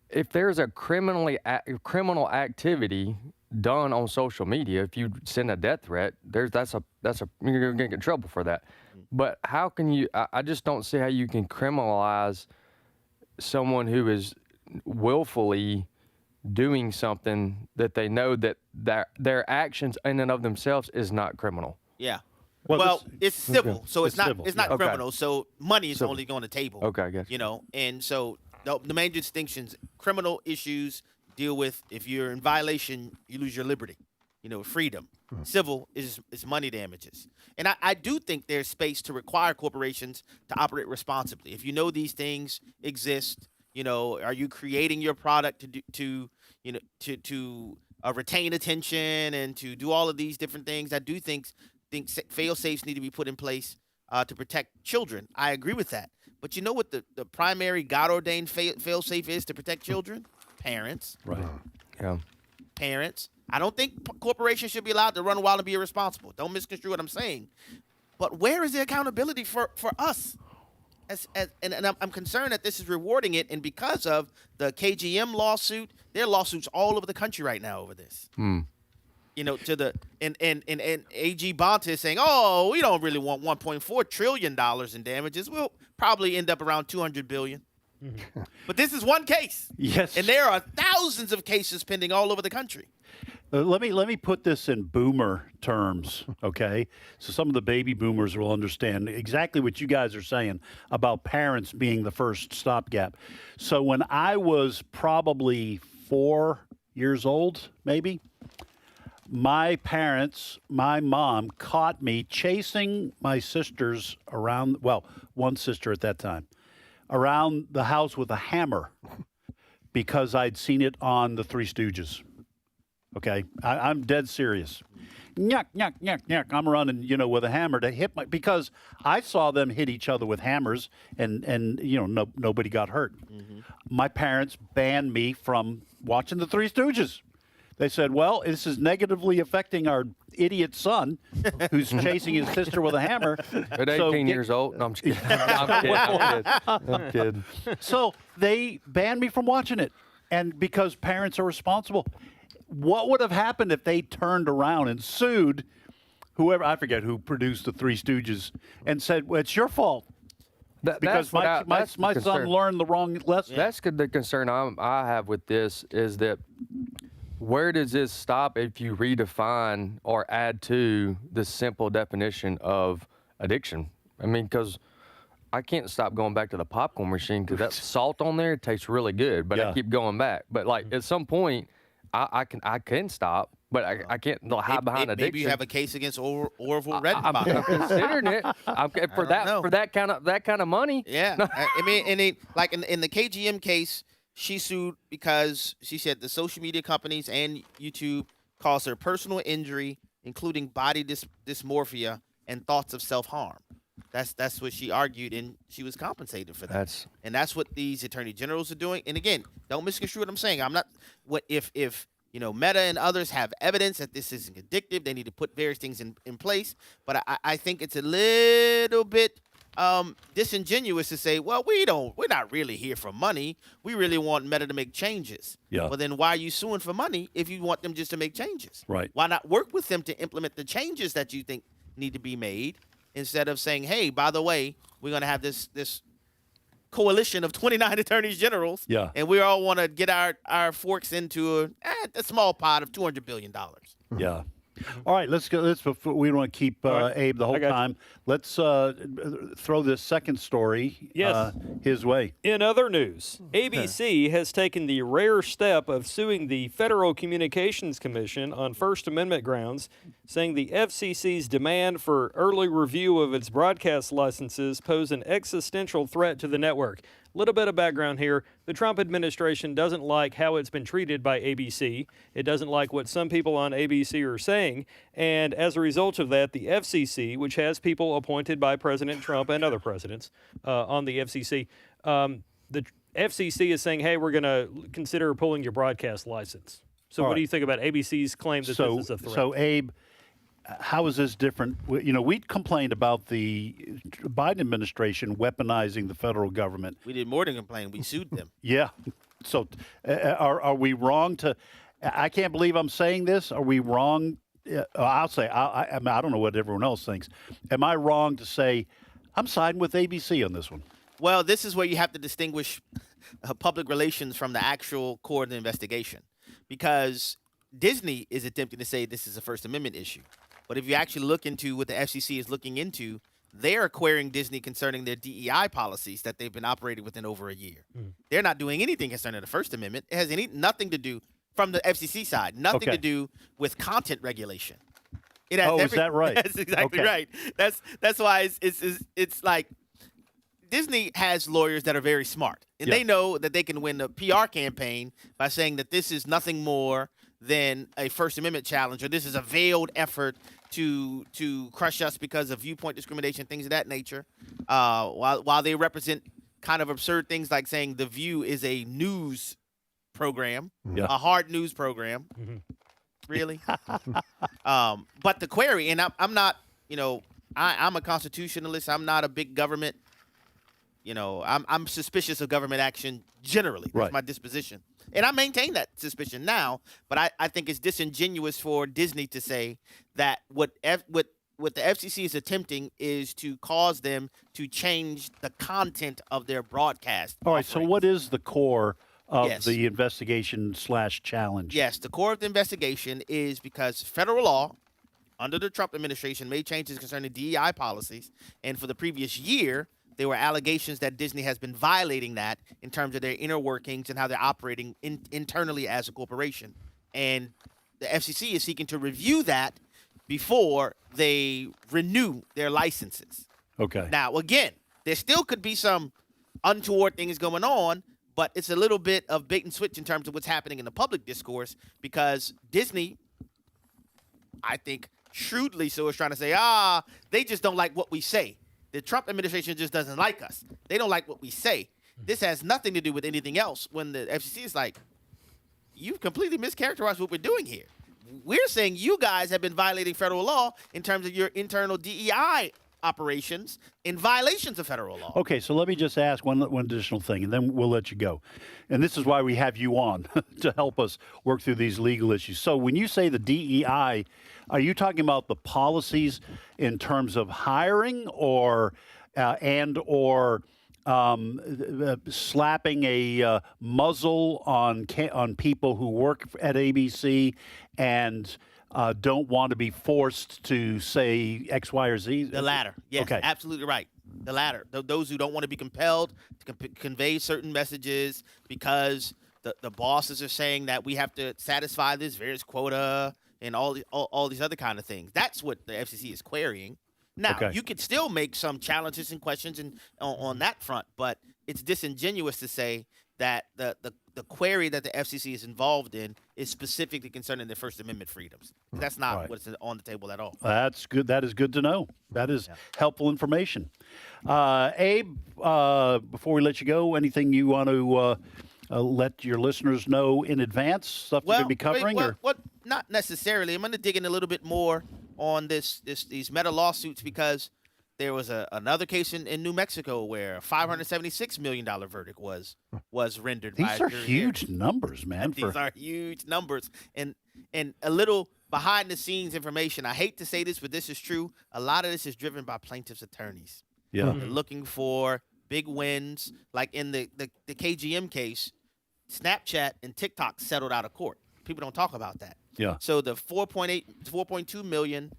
if there's a criminal activity done on social media, if you send a death threat, you're gonna get in trouble for that. But how can you? I just don't see how you can criminalize someone who is willfully doing something that they know that their actions in and of themselves is not criminal. Yeah. Well, it's civil, so it's not criminal. Okay. So money is only on the table. Okay, I guess. And so the main distinctions: criminal issues deal with if you're in violation, you lose your liberty, freedom. Civil is money damages. And I do think there's space to require corporations to operate responsibly. If you know these things exist, are you creating your product to retain attention and to do all of these different things? I do think fail-safes need to be put in place to protect children. I agree with that. But you know what the primary God-ordained fail-safe is to protect children? Parents. Right. Yeah. Parents. I don't think corporations should be allowed to run wild and be irresponsible. Don't misconstrue what I'm saying. But where is the accountability for us? And I'm concerned that this is rewarding it. And because of the KGM lawsuit, there are lawsuits all over the country right now over this. And AG Bonta is saying, oh, we don't really want $1.4 trillion in damages. We'll probably end up around $200 billion. But this is one case. Yes. And there are thousands of cases pending all over the country. Let me put this in boomer terms, okay? So some of the baby boomers will understand exactly what you guys are saying about parents being the first stopgap. So when I was probably 4 years old, maybe, my mom caught me chasing my sisters around, one sister at that time, around the house with a hammer because I'd seen it on the Three Stooges. Okay, I'm dead serious. Nyuk, nyuk, nyuk, nyuk. I'm running, with a hammer to hit because I saw them hit each other with hammers and nobody got hurt. Mm-hmm. My parents banned me from watching the Three Stooges. They said, well, this is negatively affecting our idiot son who's chasing his sister with a hammer. At 18 years old? No, I'm just kidding. I'm kidding. So they banned me from watching it. And because parents are responsible. What would have happened if they turned around and sued whoever, I forget who produced the Three Stooges, and said, well, it's your fault. Because my son learned the wrong lesson. That's the concern I have with this is that where does this stop if you redefine or add to the simple definition of addiction? I mean, because I can't stop going back to the popcorn machine because that salt on there tastes really good, but I keep going back. But at some point, I can stop, but I can't hide behind addiction. Maybe you have a case against Orville Redenbacher. I'm considering it for that kind of money. Yeah, I mean, in the KGM case, she sued because she said the social media companies and YouTube caused her personal injury, including body dysmorphia and thoughts of self-harm. That's what she argued, and she was compensated for that. And that's what these attorney generals are doing. And again, don't misconstrue what I'm saying. I'm not. If Meta and others have evidence that this isn't addictive. They need to put various things in place. But I think it's a little bit disingenuous to say, well, we're not really here for money. We really want Meta to make changes. Yeah. Well, then why are you suing for money if you want them just to make changes? Right. Why not work with them to implement the changes that you think need to be made instead of saying, hey, by the way, we're going to have this coalition of 29 attorneys generals, and we all want to get our forks into a small pot of $200 billion. Yeah. All right, let's go. We don't want to keep Abe the whole time. Let's throw this second story his way. In other news, ABC has taken the rare step of suing the Federal Communications Commission on First Amendment grounds, saying the FCC's demand for early review of its broadcast licenses pose an existential threat to the network. A little bit of background here. The Trump administration doesn't like how it's been treated by ABC. It doesn't like what some people on ABC are saying. And as a result of that, the FCC, which has people appointed by President Trump and other presidents on the FCC, the FCC is saying, hey, we're going to consider pulling your broadcast license. So what do you think about ABC's claim that this is a threat? So, Abe, how is this different? We complained about the Biden administration weaponizing the federal government. We did more than complain. We sued them. Yeah. So are we wrong to – I can't believe I'm saying this. Are we wrong? I'll say I don't know what everyone else thinks. Am I wrong to say I'm siding with ABC on this one? Well, this is where you have to distinguish public relations from the actual core of the investigation, because Disney is attempting to say this is a First Amendment issue. But if you actually look into what the FCC is looking into, they're querying Disney concerning their DEI policies that they've been operating within over a year. They're not doing anything concerning the First Amendment. It has nothing to do, from the FCC side, nothing to do with content regulation. It has is that right? That's exactly right. That's why it's like Disney has lawyers that are very smart, and they know that they can win a PR campaign by saying that this is nothing more than a First Amendment challenge, or this is a veiled effort to crush us because of viewpoint discrimination, things of that nature, while they represent kind of absurd things like saying The View is a news program, a hard news program. Really? But the query, and I'm not, I'm a constitutionalist. I'm not a big government. I'm suspicious of government action generally. That's my disposition. And I maintain that suspicion now, but I think it's disingenuous for Disney to say that what the FCC is attempting is to cause them to change the content of their broadcast. All right, so what is the core of the investigation / challenge? Yes, the core of the investigation is because federal law under the Trump administration made changes concerning DEI policies, and for the previous year, there were allegations that Disney has been violating that in terms of their inner workings and how they're operating internally as a corporation. And the FCC is seeking to review that before they renew their licenses. Okay. Now, again, there still could be some untoward things going on, but it's a little bit of bait and switch in terms of what's happening in the public discourse, because Disney, I think, shrewdly so is trying to say, they just don't like what we say. The Trump administration just doesn't like us. They don't like what we say. This has nothing to do with anything else. When the FCC is like, you've completely mischaracterized what we're doing here. We're saying you guys have been violating federal law in terms of your internal DEI operations in violations of federal law. Okay, so let me just ask one additional thing, and then we'll let you go. And this is why we have you on, to help us work through these legal issues. So when you say the DEI, are you talking about the policies in terms of hiring or slapping a muzzle on people who work at ABC and don't want to be forced to say X, Y, or Z? The latter. Yes, okay. Absolutely right. The latter. Those who don't want to be compelled to convey certain messages because the bosses are saying that we have to satisfy this various quota and all these other kind of things. That's what the FCC is querying. Now, you could still make some challenges and questions on that front, but it's disingenuous to say that the query that the FCC is involved in is specifically concerning their First Amendment freedoms. That's not what's on the table at all. That's good. That is good to know. That is helpful information. Abe, before we let you go, anything you want to let your listeners know in advance stuff you're going to be covering? Not necessarily. I'm going to dig in a little bit more on these meta lawsuits because there was another case in New Mexico where a $576 million verdict was rendered. These are huge numbers, man. These are huge numbers. And a little behind the scenes information. I hate to say this, but this is true. A lot of this is driven by plaintiffs' attorneys. Yeah. They're looking for big wins. Like in the KGM case, Snapchat and TikTok settled out of court. People don't talk about that. Yeah. So the $4.2 million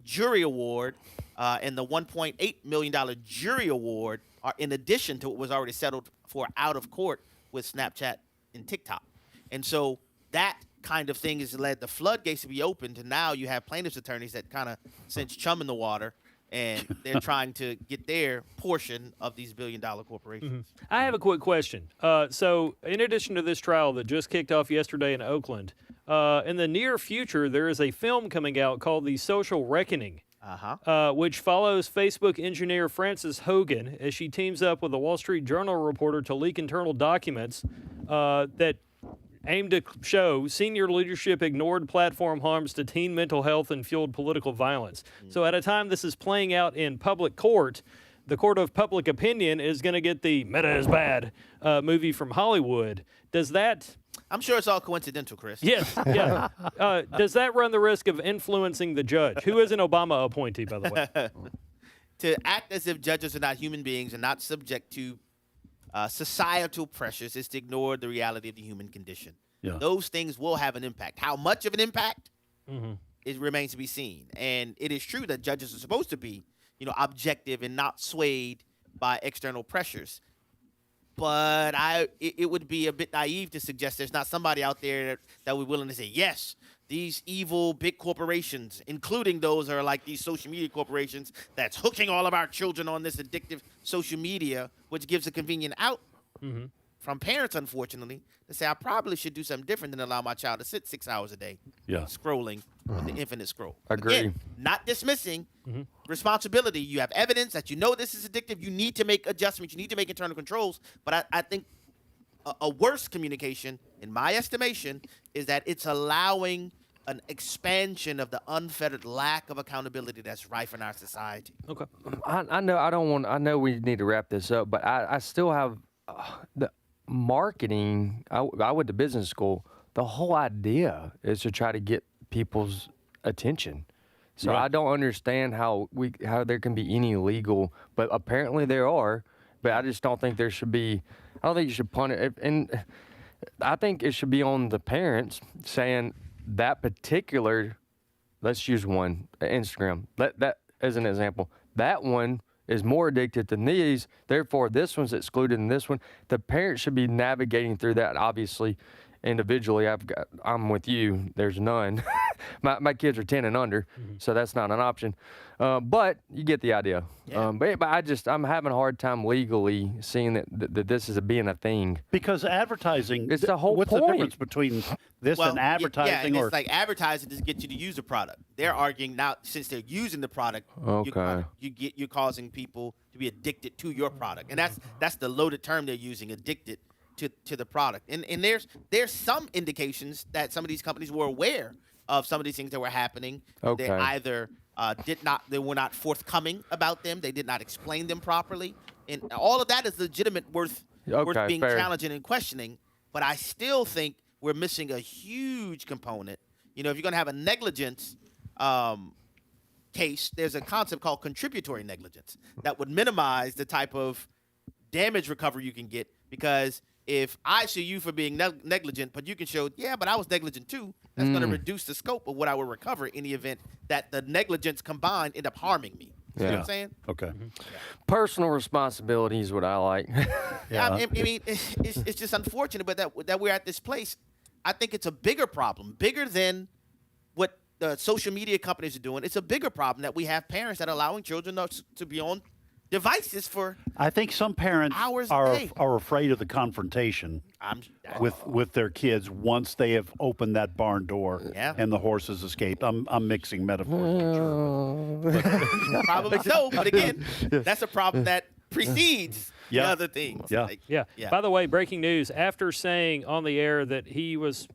jury award and the $1.8 million jury award are in addition to what was already settled for out of court with Snapchat and TikTok. And so that kind of thing has led the floodgates to be opened, and now you have plaintiffs' attorneys that kind of sense chum in the water, and they're trying to get their portion of these billion-dollar corporations. I have a quick question. So in addition to this trial that just kicked off yesterday in Oakland, in the near future, there is a film coming out called The Social Reckoning, which follows Facebook engineer Frances Hogan as she teams up with a Wall Street Journal reporter to leak internal documents that aim to show senior leadership ignored platform harms to teen mental health and fueled political violence. So at a time this is playing out in public court, the court of public opinion is going to get the Meta is Bad movie from Hollywood. Does that... I'm sure it's all coincidental, Chris. Yes, yeah. Does that run the risk of influencing the judge, who is an Obama appointee, by the way? To act as if judges are not human beings and not subject to societal pressures is to ignore the reality of the human condition. Yeah. Those things will have an impact. How much of an impact? It remains to be seen. And it is true that judges are supposed to be, objective and not swayed by external pressures. But it would be a bit naive to suggest there's not somebody out there that we're willing to say, yes, these evil big corporations, including those that are like these social media corporations that's hooking all of our children on this addictive social media, which gives a convenient out from parents, unfortunately, to say I probably should do something different than allow my child to sit 6 hours a day scrolling with the infinite scroll. Agree. Again, not dismissing responsibility. You have evidence that you know this is addictive. You need to make adjustments. You need to make internal controls. But I think a worse communication, in my estimation, is that it's allowing an expansion of the unfettered lack of accountability that's rife in our society. Okay. I know we need to wrap this up, but I still have the marketing. I went to business school. The whole idea is to try to get people's attention. So I don't understand how there can be any legal, but apparently there are. But I just don't think there should be. I don't think you should punish it, and I think it should be on the parents saying that particular. Let's use one, Instagram. That as an example. That one is more addicted than these. Therefore, this one's excluded in this one. The parents should be navigating through that. Obviously, individually, I'm with you. There's none. my kids are 10 and under, so that's not an option. But you get the idea. Yeah. But I'm having a hard time legally seeing that this is being a thing. Because advertising, it's the whole what's point. the difference between this and advertising? Yeah, and it's like advertising to get you to use the product. They're arguing now, since they're using the product, you're causing people to be addicted to your product. And that's the loaded term they're using, addicted to the product. And there's some indications that some of these companies were aware of some of these things that were happening. Okay. They either they were not forthcoming about them, they did not explain them properly. And all of that is legitimate worth being challenged and questioning. But I still think we're missing a huge component. If you're going to have a negligence case, there's a concept called contributory negligence that would minimize the type of damage recovery you can get, because if I sue you for being negligent, but you can show, but I was negligent too, that's going to reduce the scope of what I will recover in the event that the negligence combined end up harming me. You know what I'm saying? Okay. Personal responsibility is what I like. I mean, it's just unfortunate, but that we're at this place. I think it's a bigger problem, bigger than what the social media companies are doing. It's a bigger problem that we have parents that are allowing children to be on devices for I think some parents hours are afraid of the confrontation with their kids once they have opened that barn door and the horses escaped. I'm mixing metaphors. Probably so, but again, that's a problem that precedes the other things. Yeah. Like, Yeah. yeah. By the way, breaking news, after saying on the air that he was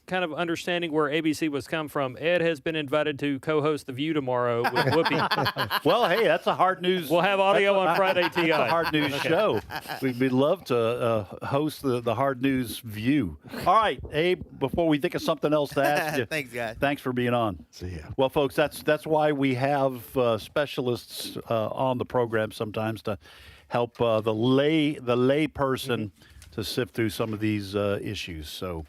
kind of understanding where ABC was come from, Ed has been invited to co-host The View tomorrow with Whoopi. Well, hey, that's a hard news. We'll have audio on Friday TI. That's a hard news Okay. show. We'd love to host the hard news View. All right, Abe, before we think of something else to ask you. Thanks, guys. Thanks for being on. See ya. Well, folks, that's why we have specialists on the program sometimes to help the lay person to sift through some of these issues. So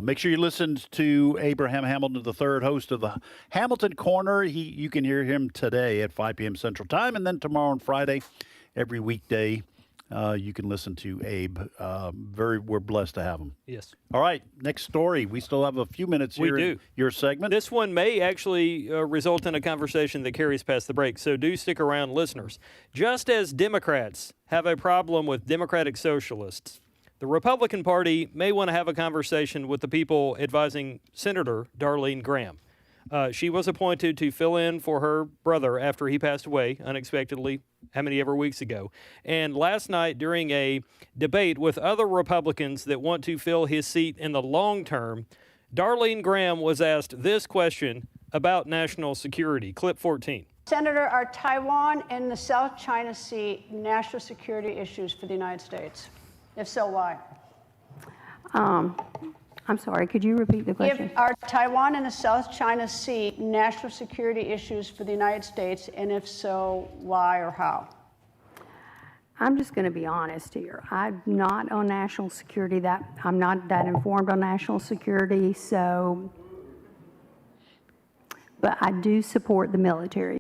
make sure you listen to Abraham Hamilton III, host of the Hamilton Corner. You can hear him today at 5 p.m. Central Time, and then tomorrow and Friday, every weekday, you can listen to Abe. We're blessed to have him. Yes. All right, next story. We still have a few minutes We here do. in your segment. This one may actually result in a conversation that carries past the break, so do stick around, listeners. Just as Democrats have a problem with Democratic socialists, the Republican Party may want to have a conversation with the people advising Senator Darlene Graham. She was appointed to fill in for her brother after he passed away unexpectedly, how many ever weeks ago. And last night, during a debate with other Republicans that want to fill his seat in the long term, Darlene Graham was asked this question about national security. Clip 14. Senator, are Taiwan and the South China Sea national security issues for the United States? If so, why? I'm sorry, could you repeat the question? Are Taiwan and the South China Sea national security issues for the United States, and if so, why or how? I'm just going to be honest here. I'm not on national security. I'm not that informed on national security, but I do support the military.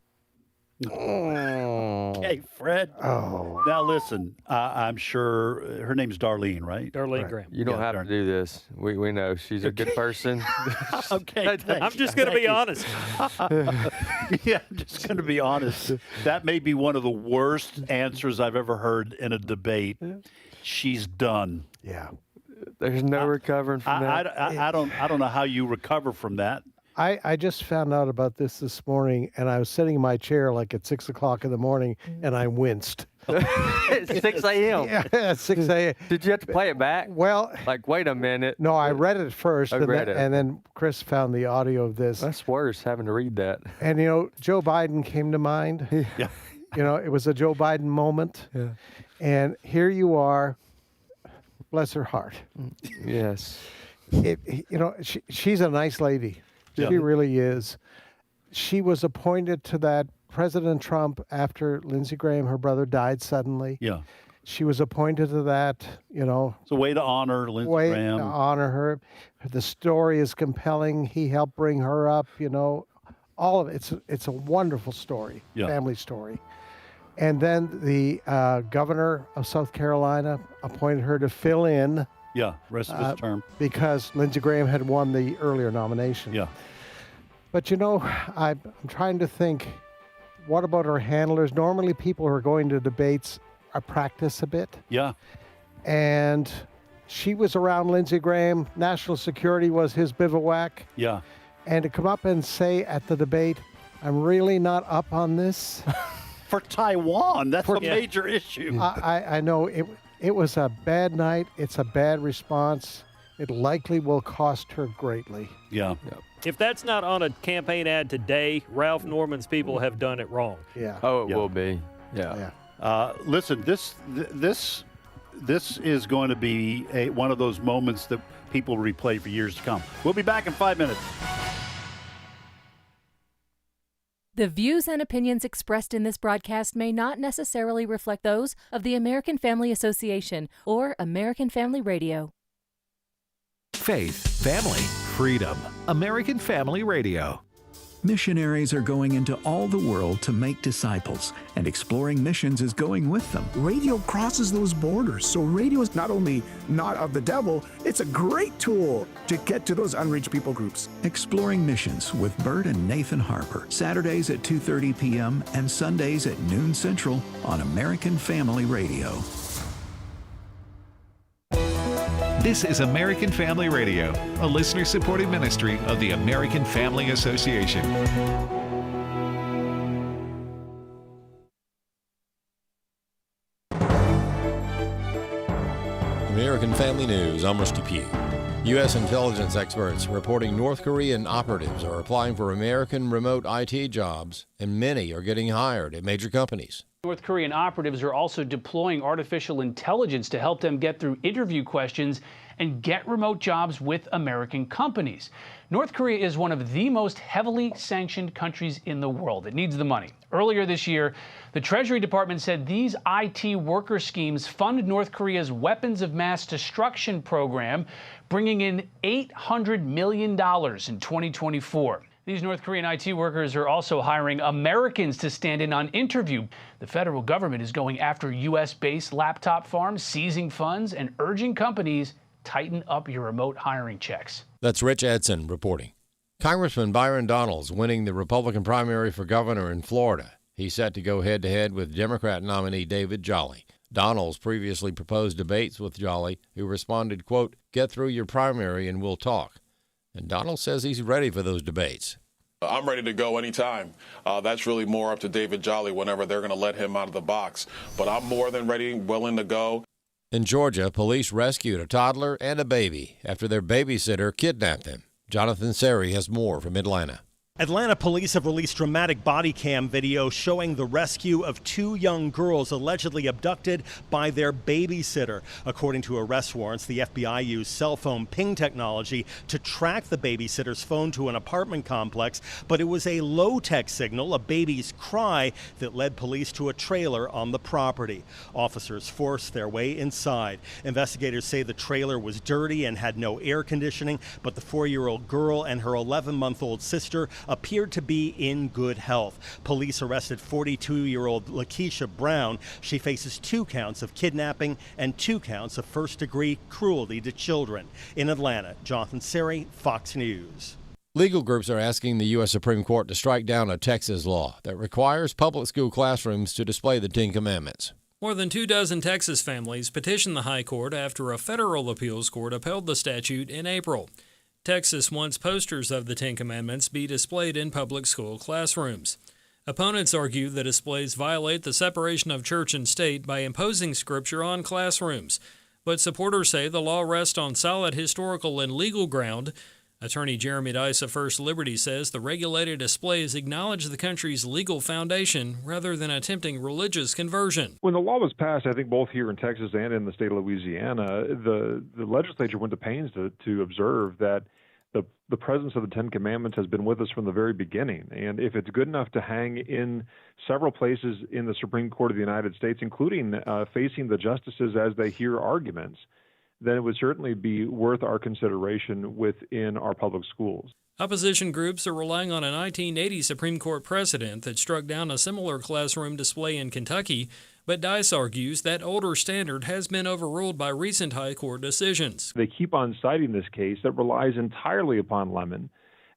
Hey, Fred. Oh. Now listen, I'm sure her name's Darlene, right? Darlene Graham. You don't have to do this. We know she's a good person. Okay. I'm just going to be honest. Yeah, I'm just going to be honest. That may be one of the worst answers I've ever heard in a debate. She's done. Yeah. There's no recovering from that. I don't know how you recover from that. I just found out about this morning, and I was sitting in my chair like at 6 o'clock in the morning, and I winced. 6 a.m. Yeah, 6 a.m. Did you have to play it back? Well, like, wait a minute. No, I read it first, read it. And then Chris found the audio of this. That's worse, having to read that. And, Joe Biden came to mind. Yeah. It was a Joe Biden moment. Yeah. And here you are, bless her heart. Yes. She's a nice lady. Yeah. She really is. She was appointed to that President Trump after Lindsey Graham, her brother, died suddenly. Yeah. She was appointed to that, It's a way to honor Lindsey Graham. To honor her. The story is compelling. He helped bring her up, all of it. It's a wonderful story, family story. And then the governor of South Carolina appointed her to fill in. Yeah, rest of his term. Because Lindsey Graham had won the earlier nomination. Yeah. But I'm trying to think, what about her handlers? Normally people who are going to debates practice a bit. Yeah. And she was around Lindsey Graham. National security was his bivouac. Yeah. And to come up and say at the debate, I'm really not up on this. For Taiwan, that's a major issue. I know it was a bad night. It's a bad response. It likely will cost her greatly. Yeah. If that's not on a campaign ad today, Ralph Norman's people have done it wrong. Yeah. Oh, it will be. Yeah. Listen, this is going to be one of those moments that people replay for years to come. We'll be back in 5 minutes. The views and opinions expressed in this broadcast may not necessarily reflect those of the American Family Association or American Family Radio. Faith, family, freedom. American Family Radio. Missionaries are going into all the world to make disciples, and Exploring Missions is going with them. Radio crosses those borders, so radio is not only not of the devil, it's a great tool to get to those unreached people groups. Exploring Missions with Bert and Nathan Harper, Saturdays at 2:30 p.m. and Sundays at noon Central on American Family Radio. This is American Family Radio, a listener-supported ministry of the American Family Association. American Family News, I'm Rusty Pugh. U.S. intelligence experts reporting North Korean operatives are applying for American remote IT jobs, and many are getting hired at major companies. North Korean operatives are also deploying artificial intelligence to help them get through interview questions and get remote jobs with American companies. North Korea is one of the most heavily sanctioned countries in the world. It needs the money. Earlier this year, the Treasury Department said these IT worker schemes fund North Korea's weapons of mass destruction program, bringing in $800 million in 2024. These North Korean IT workers are also hiring Americans to stand in on interview. The federal government is going after U.S.-based laptop farms, seizing funds, and urging companies tighten up your remote hiring checks. That's Rich Edson reporting. Congressman Byron Donalds winning the Republican primary for governor in Florida. He's set to go head-to-head with Democrat nominee David Jolly. Donalds previously proposed debates with Jolly, who responded, quote, "Get through your primary and we'll talk." And Donald says he's ready for those debates. I'm ready to go anytime. That's really more up to David Jolly whenever they're going to let him out of the box. But I'm more than ready, willing to go. In Georgia, police rescued a toddler and a baby after their babysitter kidnapped them. Jonathan Seri has more from Atlanta. Atlanta police have released dramatic body cam video showing the rescue of two young girls allegedly abducted by their babysitter. According to arrest warrants, the FBI used cell phone ping technology to track the babysitter's phone to an apartment complex, but it was a low-tech signal, a baby's cry, that led police to a trailer on the property. Officers forced their way inside. Investigators say the trailer was dirty and had no air conditioning, but the 4-year-old girl and her 11-month-old sister appeared to be in good health. Police arrested 42-year-old Lakeisha Brown. She faces 2 counts of kidnapping and 2 counts of first-degree cruelty to children. In Atlanta, Jonathan Seri, Fox News. Legal groups are asking the U.S. Supreme Court to strike down a Texas law that requires public school classrooms to display the Ten Commandments. More than 24 Texas families petitioned the High Court after a federal appeals court upheld the statute in April. Texas wants posters of the Ten Commandments be displayed in public school classrooms. Opponents argue the displays violate the separation of church and state by imposing scripture on classrooms. But supporters say the law rests on solid historical and legal ground. Attorney Jeremy Dice of First Liberty says the regulated displays acknowledge the country's legal foundation rather than attempting religious conversion. When the law was passed, I think both here in Texas and in the state of Louisiana, the legislature went to pains to observe that the presence of the Ten Commandments has been with us from the very beginning. And if it's good enough to hang in several places in the Supreme Court of the United States, including facing the justices as they hear arguments, then it would certainly be worth our consideration within our public schools. Opposition groups are relying on a 1980 Supreme Court precedent that struck down a similar classroom display in Kentucky, but Dice argues that older standard has been overruled by recent high court decisions. They keep on citing this case that relies entirely upon Lemon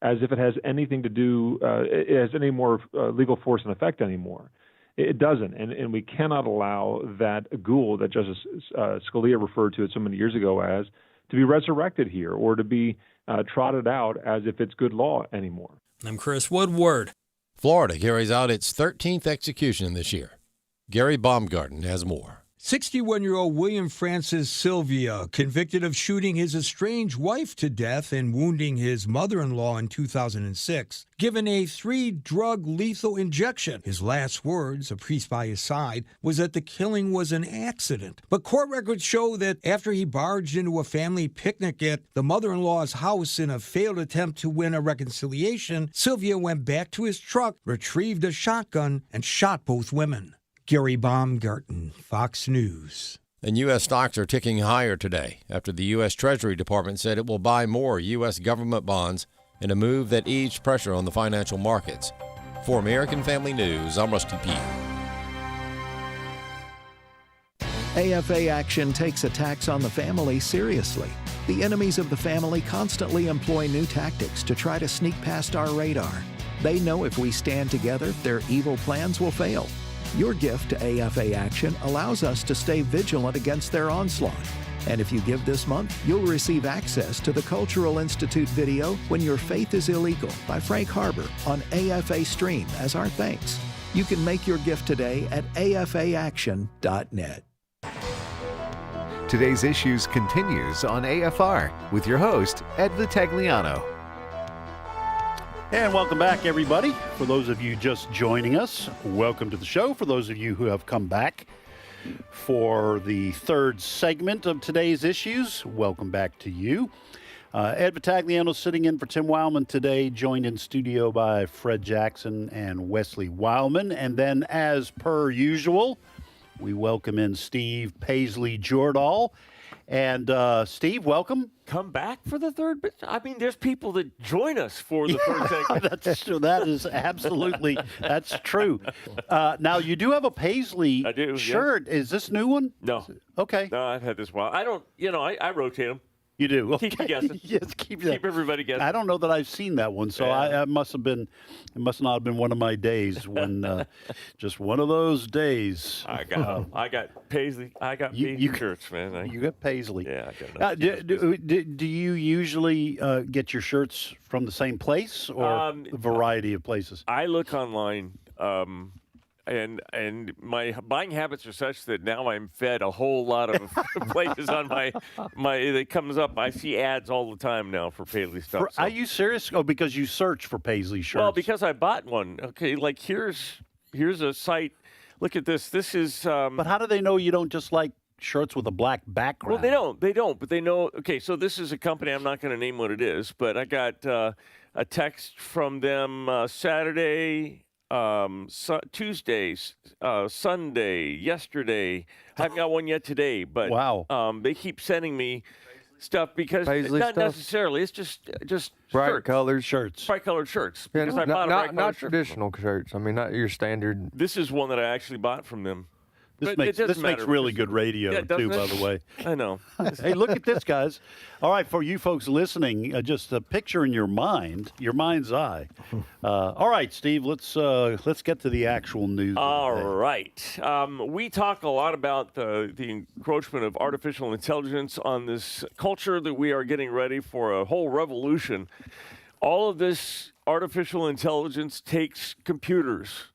as if it has anything to do, it has any more legal force and effect anymore. It doesn't, and we cannot allow that ghoul that Justice Scalia referred to it so many years ago as to be resurrected here or to be trotted out as if it's good law anymore. I'm Chris Woodward. Florida carries out its 13th execution this year. Gary Baumgarten has more. 61-year-old William Francis Sylvia, convicted of shooting his estranged wife to death and wounding his mother-in-law in 2006, given a 3-drug lethal injection. His last words, a priest by his side, was that the killing was an accident. But court records show that after he barged into a family picnic at the mother-in-law's house in a failed attempt to win a reconciliation, Sylvia went back to his truck, retrieved a shotgun, and shot both women. Gary Baumgarten, Fox News. And U.S. stocks are ticking higher today after the U.S. Treasury Department said it will buy more U.S. government bonds in a move that eased pressure on the financial markets. For American Family News, I'm Rusty Pugh. AFA Action takes attacks on the family seriously. The enemies of the family constantly employ new tactics to try to sneak past our radar. They know if we stand together, their evil plans will fail. Your gift to AFA Action allows us to stay vigilant against their onslaught. And if you give this month, you'll receive access to the Cultural Institute video When Your Faith is Illegal by Frank Harbor on AFA Stream as our thanks. You can make your gift today at afaaction.net. Today's Issues continues on AFR with your host, Ed Vitagliano. And welcome back, everybody. For those of you just joining us, welcome to the show. For those of you who have come back for the third segment of today's issues, welcome back to you. Ed Vitagliano sitting in for Tim Wildmon today, joined in studio by Fred Jackson and Wesley Wildmon. And then, as per usual, we welcome in Steve Paisley-Jordahl. And Steve, welcome. Come back for the third bit? I mean, there's people that join us for the third segment. That's true. That is absolutely, that's true. Now, you do have a Paisley shirt. Yeah. Is this a new one? No. Okay. No, I've had this while. I don't, I rotate them. You do? Okay. Keep you guessing. Yes, keep everybody guessing. I don't know that I've seen that one, so Yeah. it must not have been one of my days when, just one of those days. I got Paisley. I got Paisley shirts, man. You got Paisley. Yeah, I got do you usually get your shirts from the same place or a variety of places? I look online. And my buying habits are such that now I'm fed a whole lot of places on my it comes up. I see ads all the time now for Paisley stuff. Are you serious? Oh, because you search for Paisley shirts. Well, because I bought one. Okay, like here's a site. Look at this. This is. But how do they know you don't just like shirts with a black background? Well, they don't. But they know. Okay, so this is a company. I'm not going to name what it is, but I got a text from them Saturday. Tuesdays, Sunday, yesterday. I haven't got one yet today, but wow. They keep sending me stuff because Paisley not stuff? necessarily. It's just Bright colored shirts. Bright colored shirts. Yeah, Because I bought a bright not colored shirt. traditional shirts. I mean, not your standard. This is one that I actually bought from them. This But makes it doesn't matter. really good radio, Yeah, too, doesn't by it? the way. I know. Hey, look at this, guys. All right, for you folks listening, just a picture in your mind's eye. All right, Steve, let's get to the actual news. All right. We talk a lot about the encroachment of artificial intelligence on this culture that we are getting ready for a whole revolution. All of this artificial intelligence takes computers,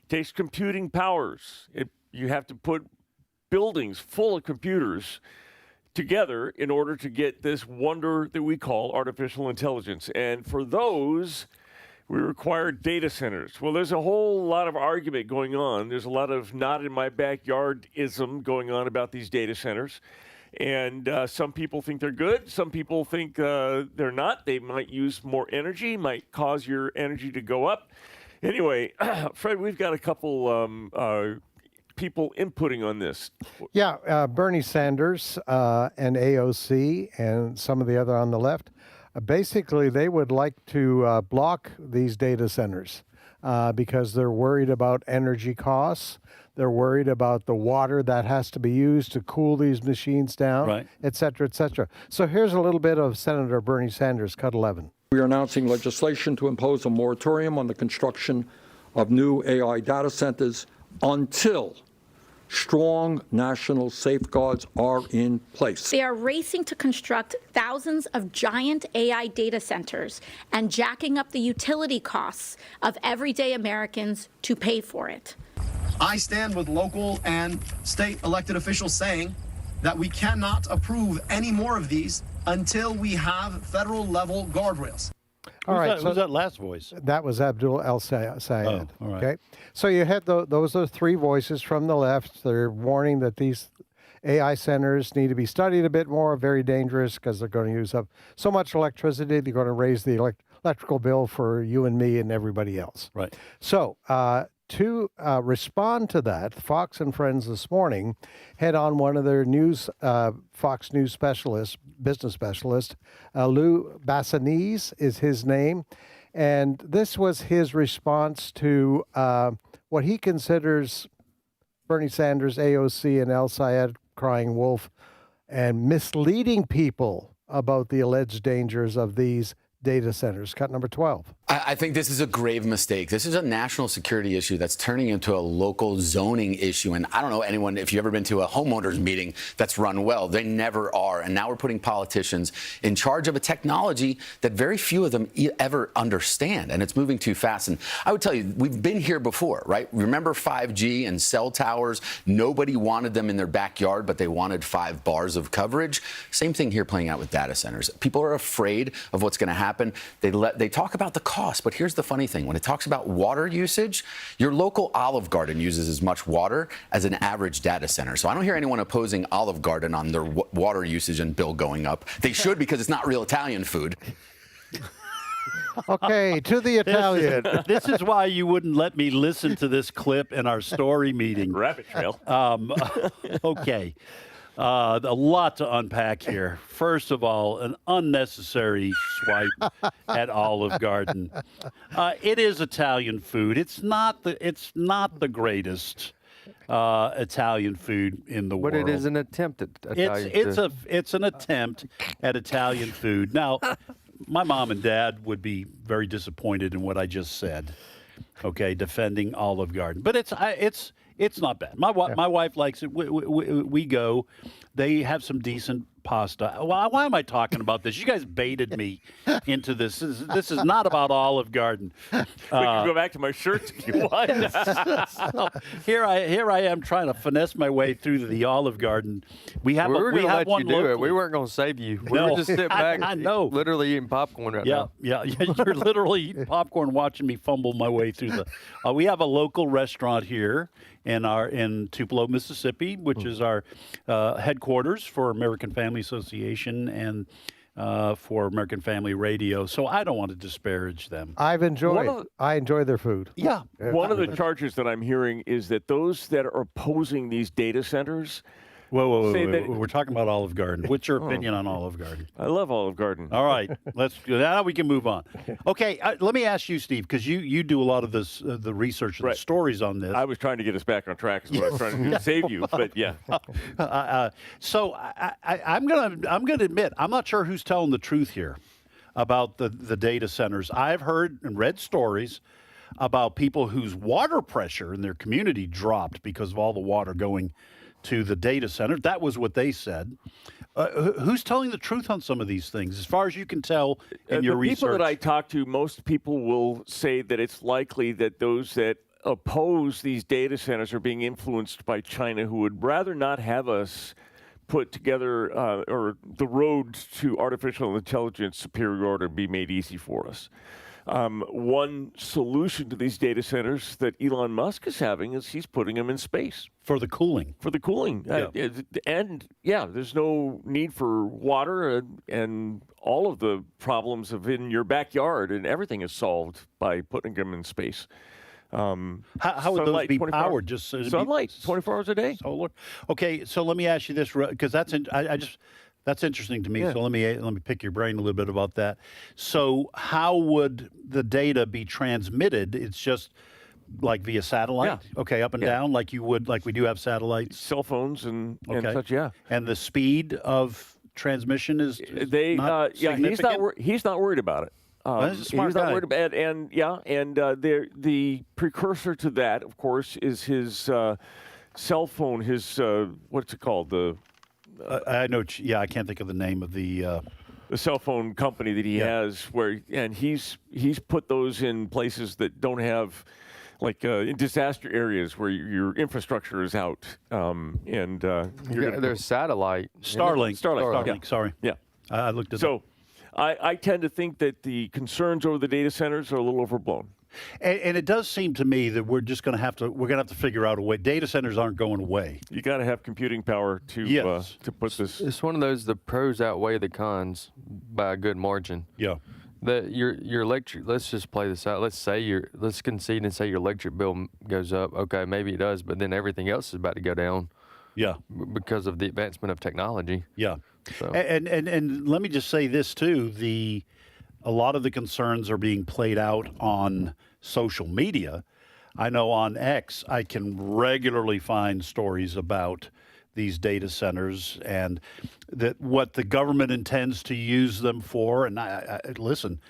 takes computing powers. You have to put buildings full of computers together in order to get this wonder that we call artificial intelligence. And for those, we require data centers. Well, there's a whole lot of argument going on. There's a lot of not in my backyard-ism going on about these data centers. And some people think they're good. Some people think they're not. They might use more energy, might cause your energy to go up. Anyway, Fred, we've got a couple people inputting on this. Yeah, Bernie Sanders and AOC and some of the other on the left, basically they would like to block these data centers because they're worried about energy costs. They're worried about the water that has to be used to cool these machines down, et cetera, et cetera. So here's a little bit of Senator Bernie Sanders, cut 11. We are announcing legislation to impose a moratorium on the construction of new AI data centers until strong national safeguards are in place. They are racing to construct thousands of giant AI data centers and jacking up the utility costs of everyday Americans to pay for it. I stand with local and state elected officials saying that we cannot approve any more of these until we have federal level guardrails. All right. Who's that last voice? That was Abdul El Sayed. Oh, all right. Okay. So you had those are three voices from the left. They're warning that these AI centers need to be studied a bit more, very dangerous because they're going to use up so much electricity. They're going to raise the electrical bill for you and me and everybody else. Right. So to respond to that, Fox and Friends this morning had on one of their Fox News specialists, business specialist, Lou Bassanese is his name. And this was his response to what he considers Bernie Sanders, AOC, and El Sayed crying wolf and misleading people about the alleged dangers of these data centers. Cut number 12. I think this is a grave mistake. This is a national security issue that's turning into a local zoning issue. And I don't know anyone, if you've ever been to a homeowners meeting that's run well, they never are. And now we're putting politicians in charge of a technology that very few of them ever understand. And it's moving too fast. And I would tell you, we've been here before, right? Remember 5G and cell towers? Nobody wanted them in their backyard, but they wanted 5 bars of coverage. Same thing here playing out with data centers. People are afraid of what's going to happen. They talk about the cost, but here's the funny thing. When it talks about water usage, your local Olive Garden uses as much water as an average data center. So I don't hear anyone opposing Olive Garden on their water usage and bill going up. They should, because it's not real Italian food. Okay, to the Italian. This is why you wouldn't let me listen to this clip in our story meeting. Rabbit trail. Okay. A lot to unpack here. First of all, an unnecessary swipe at Olive Garden. It is Italian food. It's not the greatest Italian food in the world. But it is an attempt at Italian. It's an attempt at Italian food. Now, my mom and dad would be very disappointed in what I just said. Okay, defending Olive Garden, but it's not bad. My wife likes it. We go. They have some decent pasta. Why am I talking about this? You guys baited me into this. This is not about Olive Garden. We can go back to my shirt if you want. So, here I am trying to finesse my way through the Olive Garden. We have one locally. We weren't going to save you. We No. were just sitting back. I know. Literally eating popcorn right now. Yeah. You're literally eating popcorn, watching me fumble my way through the. We have a local restaurant here in Tupelo, Mississippi, which is our headquarters for American Family Association and for American Family Radio. So I don't want to disparage them. I enjoy their food. Yeah. One of the charges that I'm hearing is that those that are opposing these data centers. Whoa. We're talking about Olive Garden. What's your opinion on Olive Garden? I love Olive Garden. All right. Now we can move on. Okay. Let me ask you, Steve, because you do a lot of this, the research and the stories on this. I was trying to get us back on track. Is what I was trying to do to save you, but yeah. So I'm gonna admit I'm not sure who's telling the truth here about the data centers. I've heard and read stories about people whose water pressure in their community dropped because of all the water going to the data center. That was what they said. Who's telling the truth on some of these things, as far as you can tell in your research? The people that I talk to, most people will say that it's likely that those that oppose these data centers are being influenced by China, who would rather not have us put together or the road to artificial intelligence superiority be made easy for us. One solution to these data centers that Elon Musk is having is he's putting them in space. For the cooling. Yeah. There's no need for water and all of the problems of in your backyard, and everything is solved by putting them in space. How would those be powered? Just sunlight, 24 hours a day. Solar. Okay, so let me ask you this, because that's interesting to me. Yeah. So let me pick your brain a little bit about that. So how would the data be transmitted? It's just like via satellite, okay, up and down, like we do have satellites, cell phones and such. Yeah, and the speed of transmission is not significant? He's not worried about it. He's a smart he's guy. not worried about it, the precursor to that, of course, is his cell phone. His what's it called? I know. I can't think of the name of the cell phone company that he has. He's put those in places that don't have, like in disaster areas where your infrastructure is out. There's satellite. Starlink. Sorry. Yeah, I looked at so. I tend to think that the concerns over the data centers are a little overblown. And it does seem to me that we're going to have to figure out a way. Data centers aren't going away. You got to have computing power to put this. It's one of those, the pros outweigh the cons by a good margin. Yeah. Your electric. Let's just play this out. Let's concede and say your electric bill goes up. Okay, maybe it does, but then everything else is about to go down. Yeah. Because of the advancement of technology. Yeah. So. And let me just say this too: a lot of the concerns are being played out on social media. I know on X, I can regularly find stories about these data centers and that what the government intends to use them for. And I listen,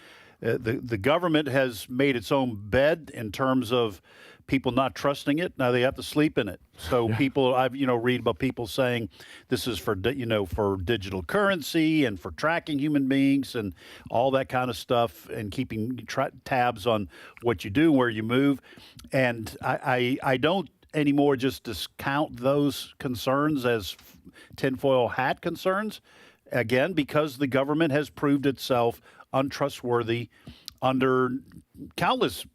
the government has made its own bed in terms of people not trusting it. Now they have to sleep in it. So people, I've read about people saying this is for for digital currency and for tracking human beings and all that kind of stuff and keeping tabs on what you do, where you move. And I don't anymore just discount those concerns as tinfoil hat concerns. Again, because the government has proved itself untrustworthy under countless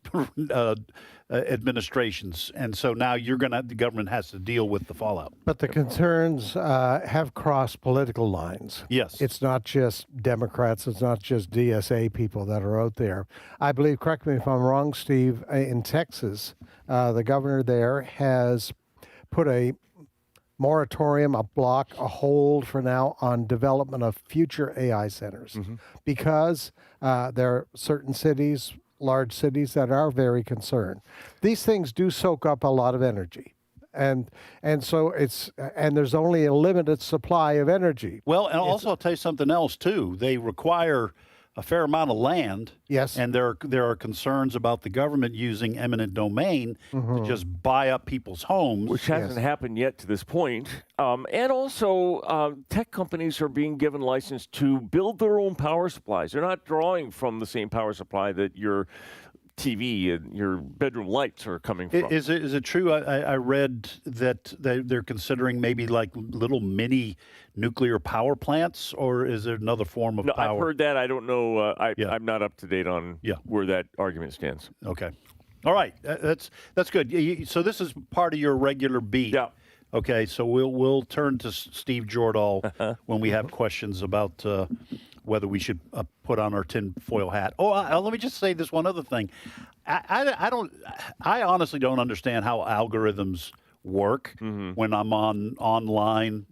administrations, and so now the government has to deal with the fallout. But the concerns have crossed political lines. Yes. It's not just Democrats, it's not just DSA people that are out there. I believe, correct me if I'm wrong, Steve, in Texas, the governor there has put a moratorium, a block, a hold for now on development of future AI centers because there are certain cities, large cities, that are very concerned. These things do soak up a lot of energy. And so there's only a limited supply of energy. Well, and also I'll tell you something else too. They require a fair amount of land. Yes. And there are concerns about the government using eminent domain to just buy up people's homes. Which hasn't happened yet to this point. And also, tech companies are being given license to build their own power supplies. They're not drawing from the same power supply that your TV and your bedroom lights are coming from. Is it true? I read that they're considering maybe like little mini nuclear power plants, or is there another form of power? I've heard that. I don't know. I'm not up to date on where that argument stands. Okay. All right. That's good. So this is part of your regular beat. Yeah. Okay. So we'll turn to Steve Jordahl when we have questions about whether we should put on our tinfoil hat. Oh, let me just say this one other thing. I honestly don't understand how algorithms work when I'm online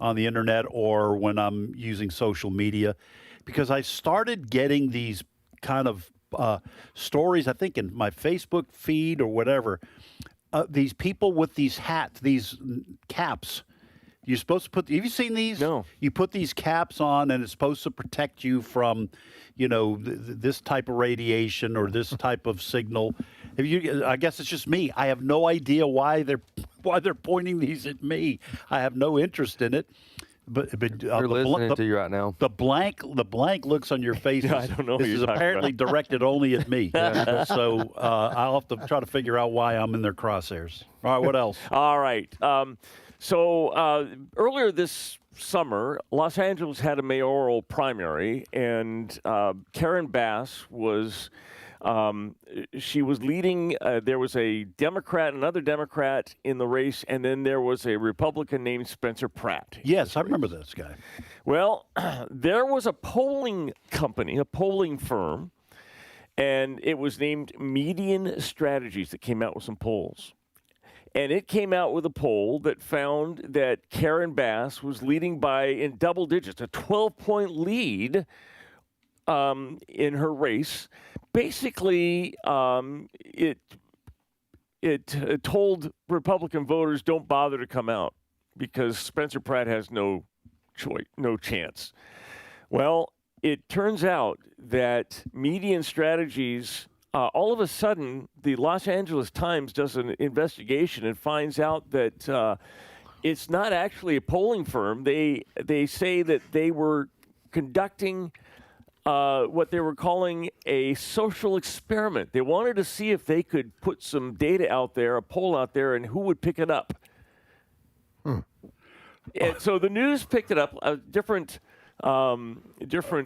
on the internet or when I'm using social media, because I started getting these kind of stories, I think in my Facebook feed or whatever, these people with these hats, these caps. You're supposed to put. Have you seen these? No. You put these caps on, and it's supposed to protect you from, this type of radiation or this type of signal. I guess it's just me. I have no idea why they're pointing these at me. I have no interest in it. But they're listening to you right now. The blank looks on your face. I don't know. This is apparently directed only at me. So I'll have to try to figure out why I'm in their crosshairs. All right. What else? All right. So earlier this summer, Los Angeles had a mayoral primary, and Karen Bass was she was leading. There was a Democrat, another Democrat in the race, and then there was a Republican named Spencer Pratt. Yes, I remember this guy. Well, there was a polling company, a polling firm, and it was named Median Strategies that came out with some polls. And it came out with a poll that found that Karen Bass was leading in double digits, a 12-point lead in her race. Basically, it told Republican voters, don't bother to come out because Spencer Pratt has no chance. Well, it turns out that Median Strategies, all of a sudden, the Los Angeles Times does an investigation and finds out that it's not actually a polling firm. They say that they were conducting what they were calling a social experiment. They wanted to see if they could put some data out there, a poll out there, and who would pick it up. And so the news picked it up. Different companies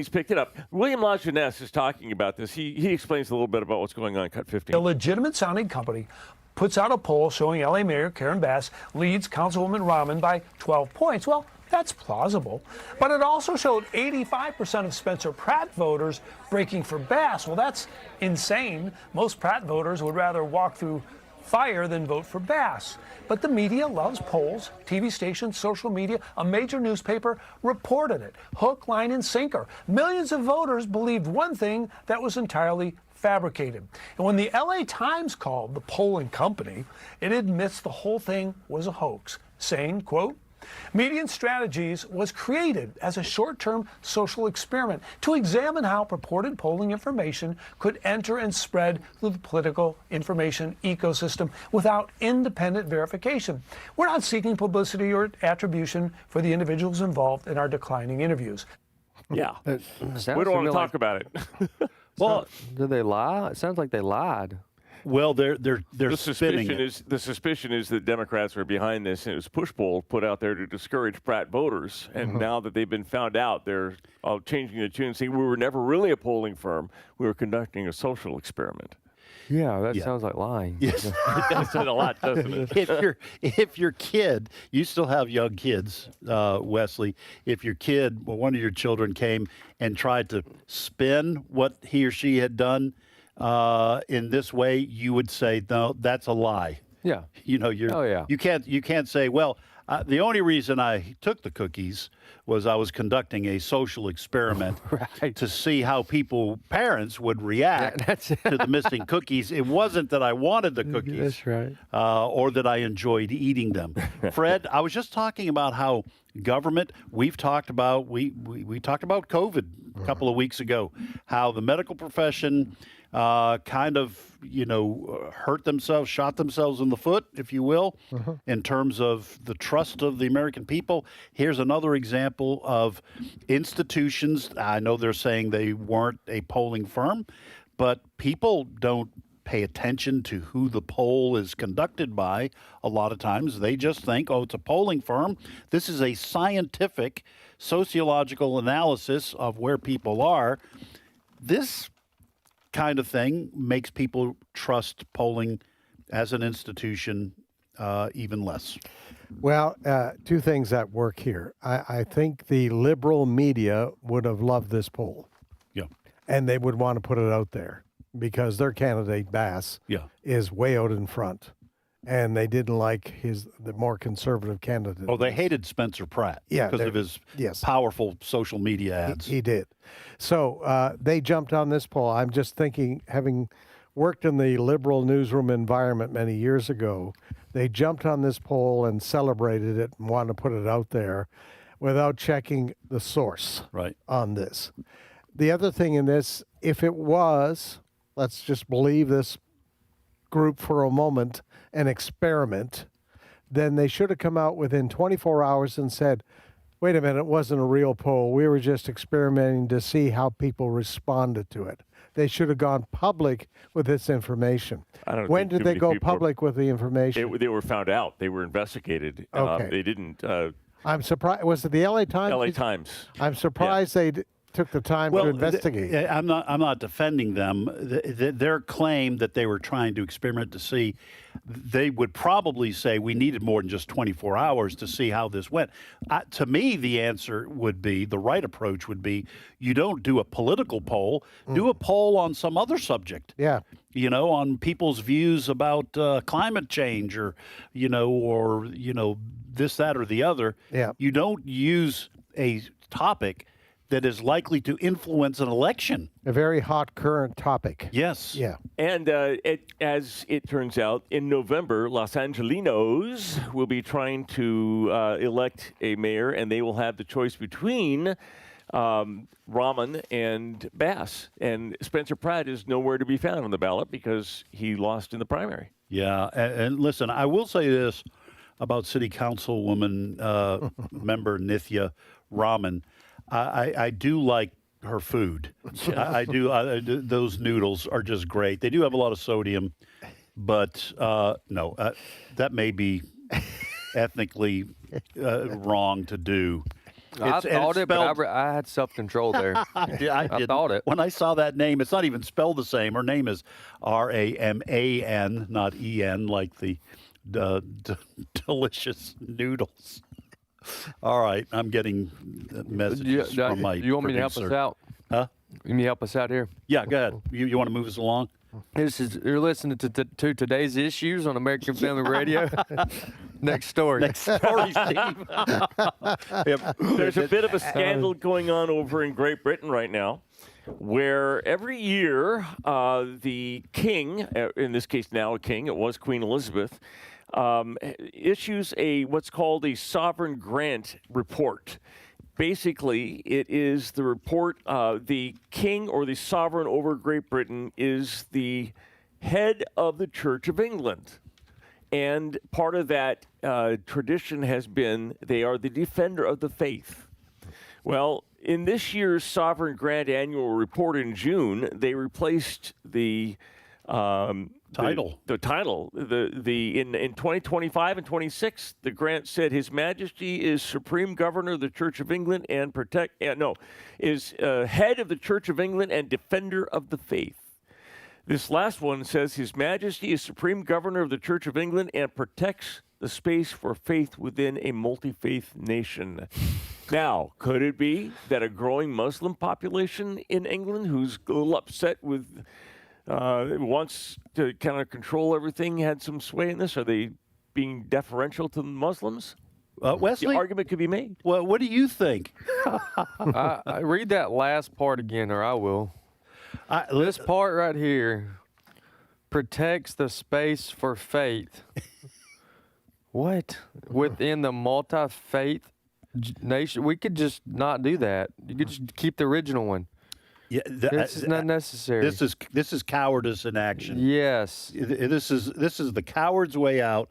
picked it up. William LaJeunesse is talking about this. He explains a little bit about what's going on in Cut 15. A legitimate sounding company puts out a poll showing LA Mayor Karen Bass leads Councilwoman Rahman by 12 points. Well, that's plausible. But it also showed 85% of Spencer Pratt voters breaking for Bass. Well, that's insane. Most Pratt voters would rather walk through fire than vote for Bass. But the media loves polls. TV stations, social media, a major newspaper reported it. Hook, line, and sinker. Millions of voters believed one thing that was entirely fabricated. And when the LA Times called the polling company, it admits the whole thing was a hoax, saying, quote, Median Strategies was created as a short-term social experiment to examine how purported polling information could enter and spread through the political information ecosystem without independent verification. We're not seeking publicity or attribution for the individuals involved in our declining interviews. Yeah. We don't want to talk about it. Well, did they lie? It sounds like they lied. Well, they're the spinning suspicion it. the suspicion is that Democrats are behind this, and it was push poll put out there to discourage Pratt voters. And now that they've been found out, they're changing the tune, saying we were never really a polling firm. We were conducting a social experiment. Yeah, that sounds like lying. Yes, That's a lot, doesn't it? If your kid, you still have young kids, Wesley. If your kid, well, one of your children came and tried to spin what he or she had done in this way, you would say, no, that's a lie. Yeah. You know, you can't say, well, the only reason I took the cookies was I was conducting a social experiment to see how parents would react to the missing cookies. It wasn't that I wanted the cookies. That's right. Or that I enjoyed eating them. Fred, I was just talking about how government, we've talked about, we talked about COVID a couple of weeks ago, how the medical profession kind of, hurt themselves, shot themselves in the foot, if you will, in terms of the trust of the American people. Here's another example of institutions. I know they're saying they weren't a polling firm, but people don't pay attention to who the poll is conducted by. A lot of times they just think, oh, it's a polling firm. This is a scientific, sociological analysis of where people are. This kind of thing makes people trust polling as an institution even less. Well, two things at work here. I think the liberal media would have loved this poll. Yeah. And they would want to put it out there because their candidate, Bass, is way out in front. And they didn't like the more conservative candidate. Oh, they hated Spencer Pratt because of his powerful social media ads. He did. So they jumped on this poll. I'm just thinking, having worked in the liberal newsroom environment many years ago, they jumped on this poll and celebrated it and wanted to put it out there without checking the source on this. The other thing in this, if it was, let's just believe this group for a moment, an experiment, then they should have come out within 24 hours and said, wait a minute, it wasn't a real poll. We were just experimenting to see how people responded to it. They should have gone public with this information. When did they go public with the information? They were found out. They were investigated. Okay. They didn't. I'm surprised. Was it the LA Times? LA Times. I'm surprised they took the time to investigate. I'm not defending them. Their claim that they were trying to experiment to see, they would probably say we needed more than just 24 hours to see how this went. To me, the answer would be, the right approach would be, you don't do a political poll, do a poll on some other subject. Yeah. On people's views about climate change or this, that, or the other. Yeah. You don't use a topic that is likely to influence an election. A very hot current topic. Yes. Yeah. And as it turns out, in November, Los Angelinos will be trying to elect a mayor, and they will have the choice between Rahman and Bass. And Spencer Pratt is nowhere to be found on the ballot because he lost in the primary. Yeah. And listen, I will say this about City Councilwoman member Nithya Rahman. I do like her food. I do. Those noodles are just great. They do have a lot of sodium, but no, that may be ethnically wrong to do. I thought it, but I had self-control there. I thought it. When I saw that name, it's not even spelled the same. Her name is Raman, not En, like the delicious noodles. All right, I'm getting messages from my You want me to help us out? Huh? You want me to help us out here? Yeah, go ahead. You want to move us along? You're listening to Today's Issues on American Family Radio. Next story. Next story, Steve. There's a bit of a scandal going on over in Great Britain right now, where every year the king, in this case now a king, it was Queen Elizabeth, issues what's called a sovereign grant report. Basically, it is the report the king or the sovereign over Great Britain is the head of the Church of England. And part of that tradition has been they are the defender of the faith. Well, in this year's Sovereign Grant Annual Report in June, they replaced the title. The title. In 2025 and 26, the grant said His Majesty is Supreme Governor of the Church of England and is head of the Church of England and defender of the faith. This last one says His Majesty is Supreme Governor of the Church of England and protects the space for faith within a multi-faith nation. Now, could it be that a growing Muslim population in England who's a little upset with wants to kind of control everything had some sway in this? Are they being deferential to the Muslims? Wesley, the argument could be made. Well, what do you think? I read that last part again, or I will. This part right here protects the space for faith. What? Within the multi-faith nation? We could just not do that. You could just keep the original one. Yeah, this is not necessary. This is cowardice in action. Yes. This is the coward's way out,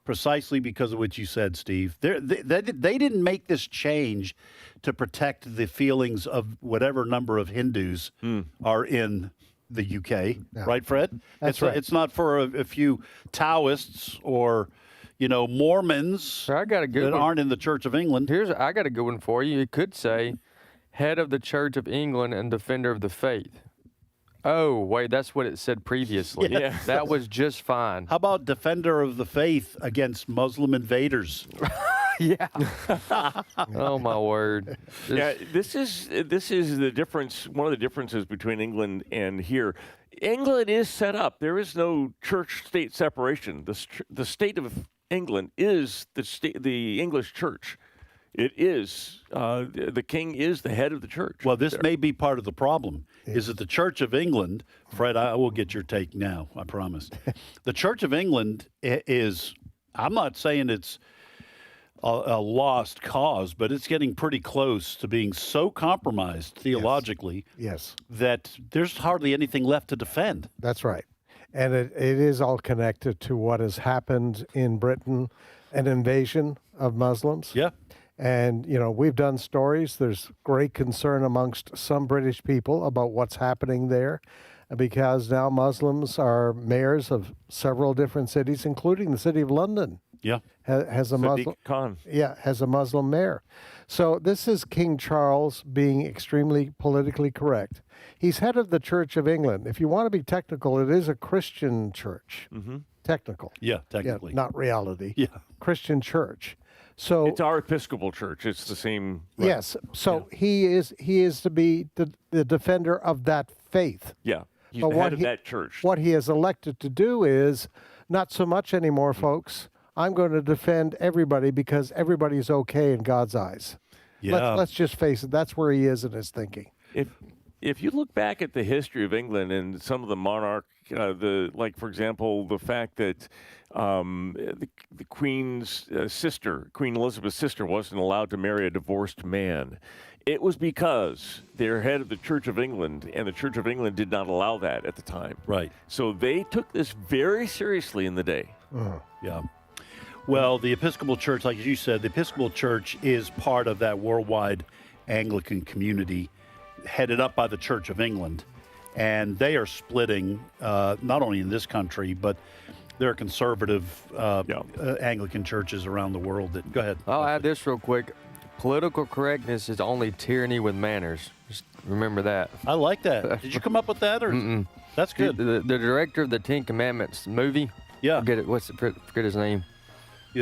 precisely because of what you said, Steve. They didn't make this change to protect the feelings of whatever number of Hindus are in the UK, right, Fred? That's right. It's not for a few Taoists or Mormons that aren't in the Church of England. I got a good one for you. It could say, head of the Church of England and defender of the faith. Oh, wait, that's what it said previously. Yeah. That was just fine. How about defender of the faith against Muslim invaders? Yeah. Oh, my word. This is the difference. One of the differences between England and here. England is set up. There is no church-state separation. The state of England is the English church. It is the king is the head of the church. Well, this may be part of the problem. Is that the Church of England, Fred? I will get your take now. I promise. The Church of England is. I'm not saying it's a lost cause, but it's getting pretty close to being so compromised theologically, that there's hardly anything left to defend. That's right. And it is all connected to what has happened in Britain, an invasion of Muslims. Yeah. And, we've done stories. There's great concern amongst some British people about what's happening there, because now Muslims are mayors of several different cities, including the city of London. Yeah. Has a Muslim Khan. Yeah, has a Muslim mayor. So this is King Charles being extremely politically correct. He's head of the Church of England. If you want to be technical, it is a Christian church. Mm-hmm. Technical. Yeah, technically. Yeah, not reality. Yeah. Christian church. So it's our Episcopal church. It's the same. Right. Yes. So he is to be the defender of that faith. Yeah. He's the head of that church. What he has elected to do is not so much anymore, folks. I'm going to defend everybody because everybody's okay in God's eyes. Yeah. Let's just face it. That's where he is in his thinking. If you look back at the history of England and some of the for example, the fact that the Queen's sister, Queen Elizabeth's sister, wasn't allowed to marry a divorced man. It was because they're head of the Church of England, and the Church of England did not allow that at the time. Right. So they took this very seriously in the day. Yeah. Well, the Episcopal Church, like you said, the Episcopal Church is part of that worldwide Anglican community headed up by the Church of England. And they are splitting, not only in this country, but there are conservative Anglican churches around the world. Go ahead. I'll add this real quick. Political correctness is only tyranny with manners. Just remember that. I like that. Did you come up with that? Or That's good. The director of the Ten Commandments movie. Yeah. Forget his name.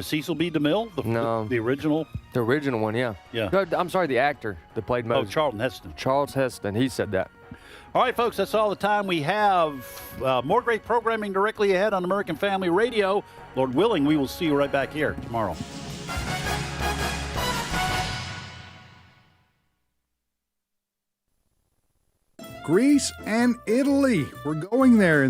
Cecil B. DeMille? The original? The original one, yeah. Yeah. No, I'm sorry, the actor that played Moses. Oh, Charlton Heston. Charles Heston. He said that. All right, folks, that's all the time we have. More great programming directly ahead on American Family Radio. Lord willing, we will see you right back here tomorrow. Greece and Italy. We're going there.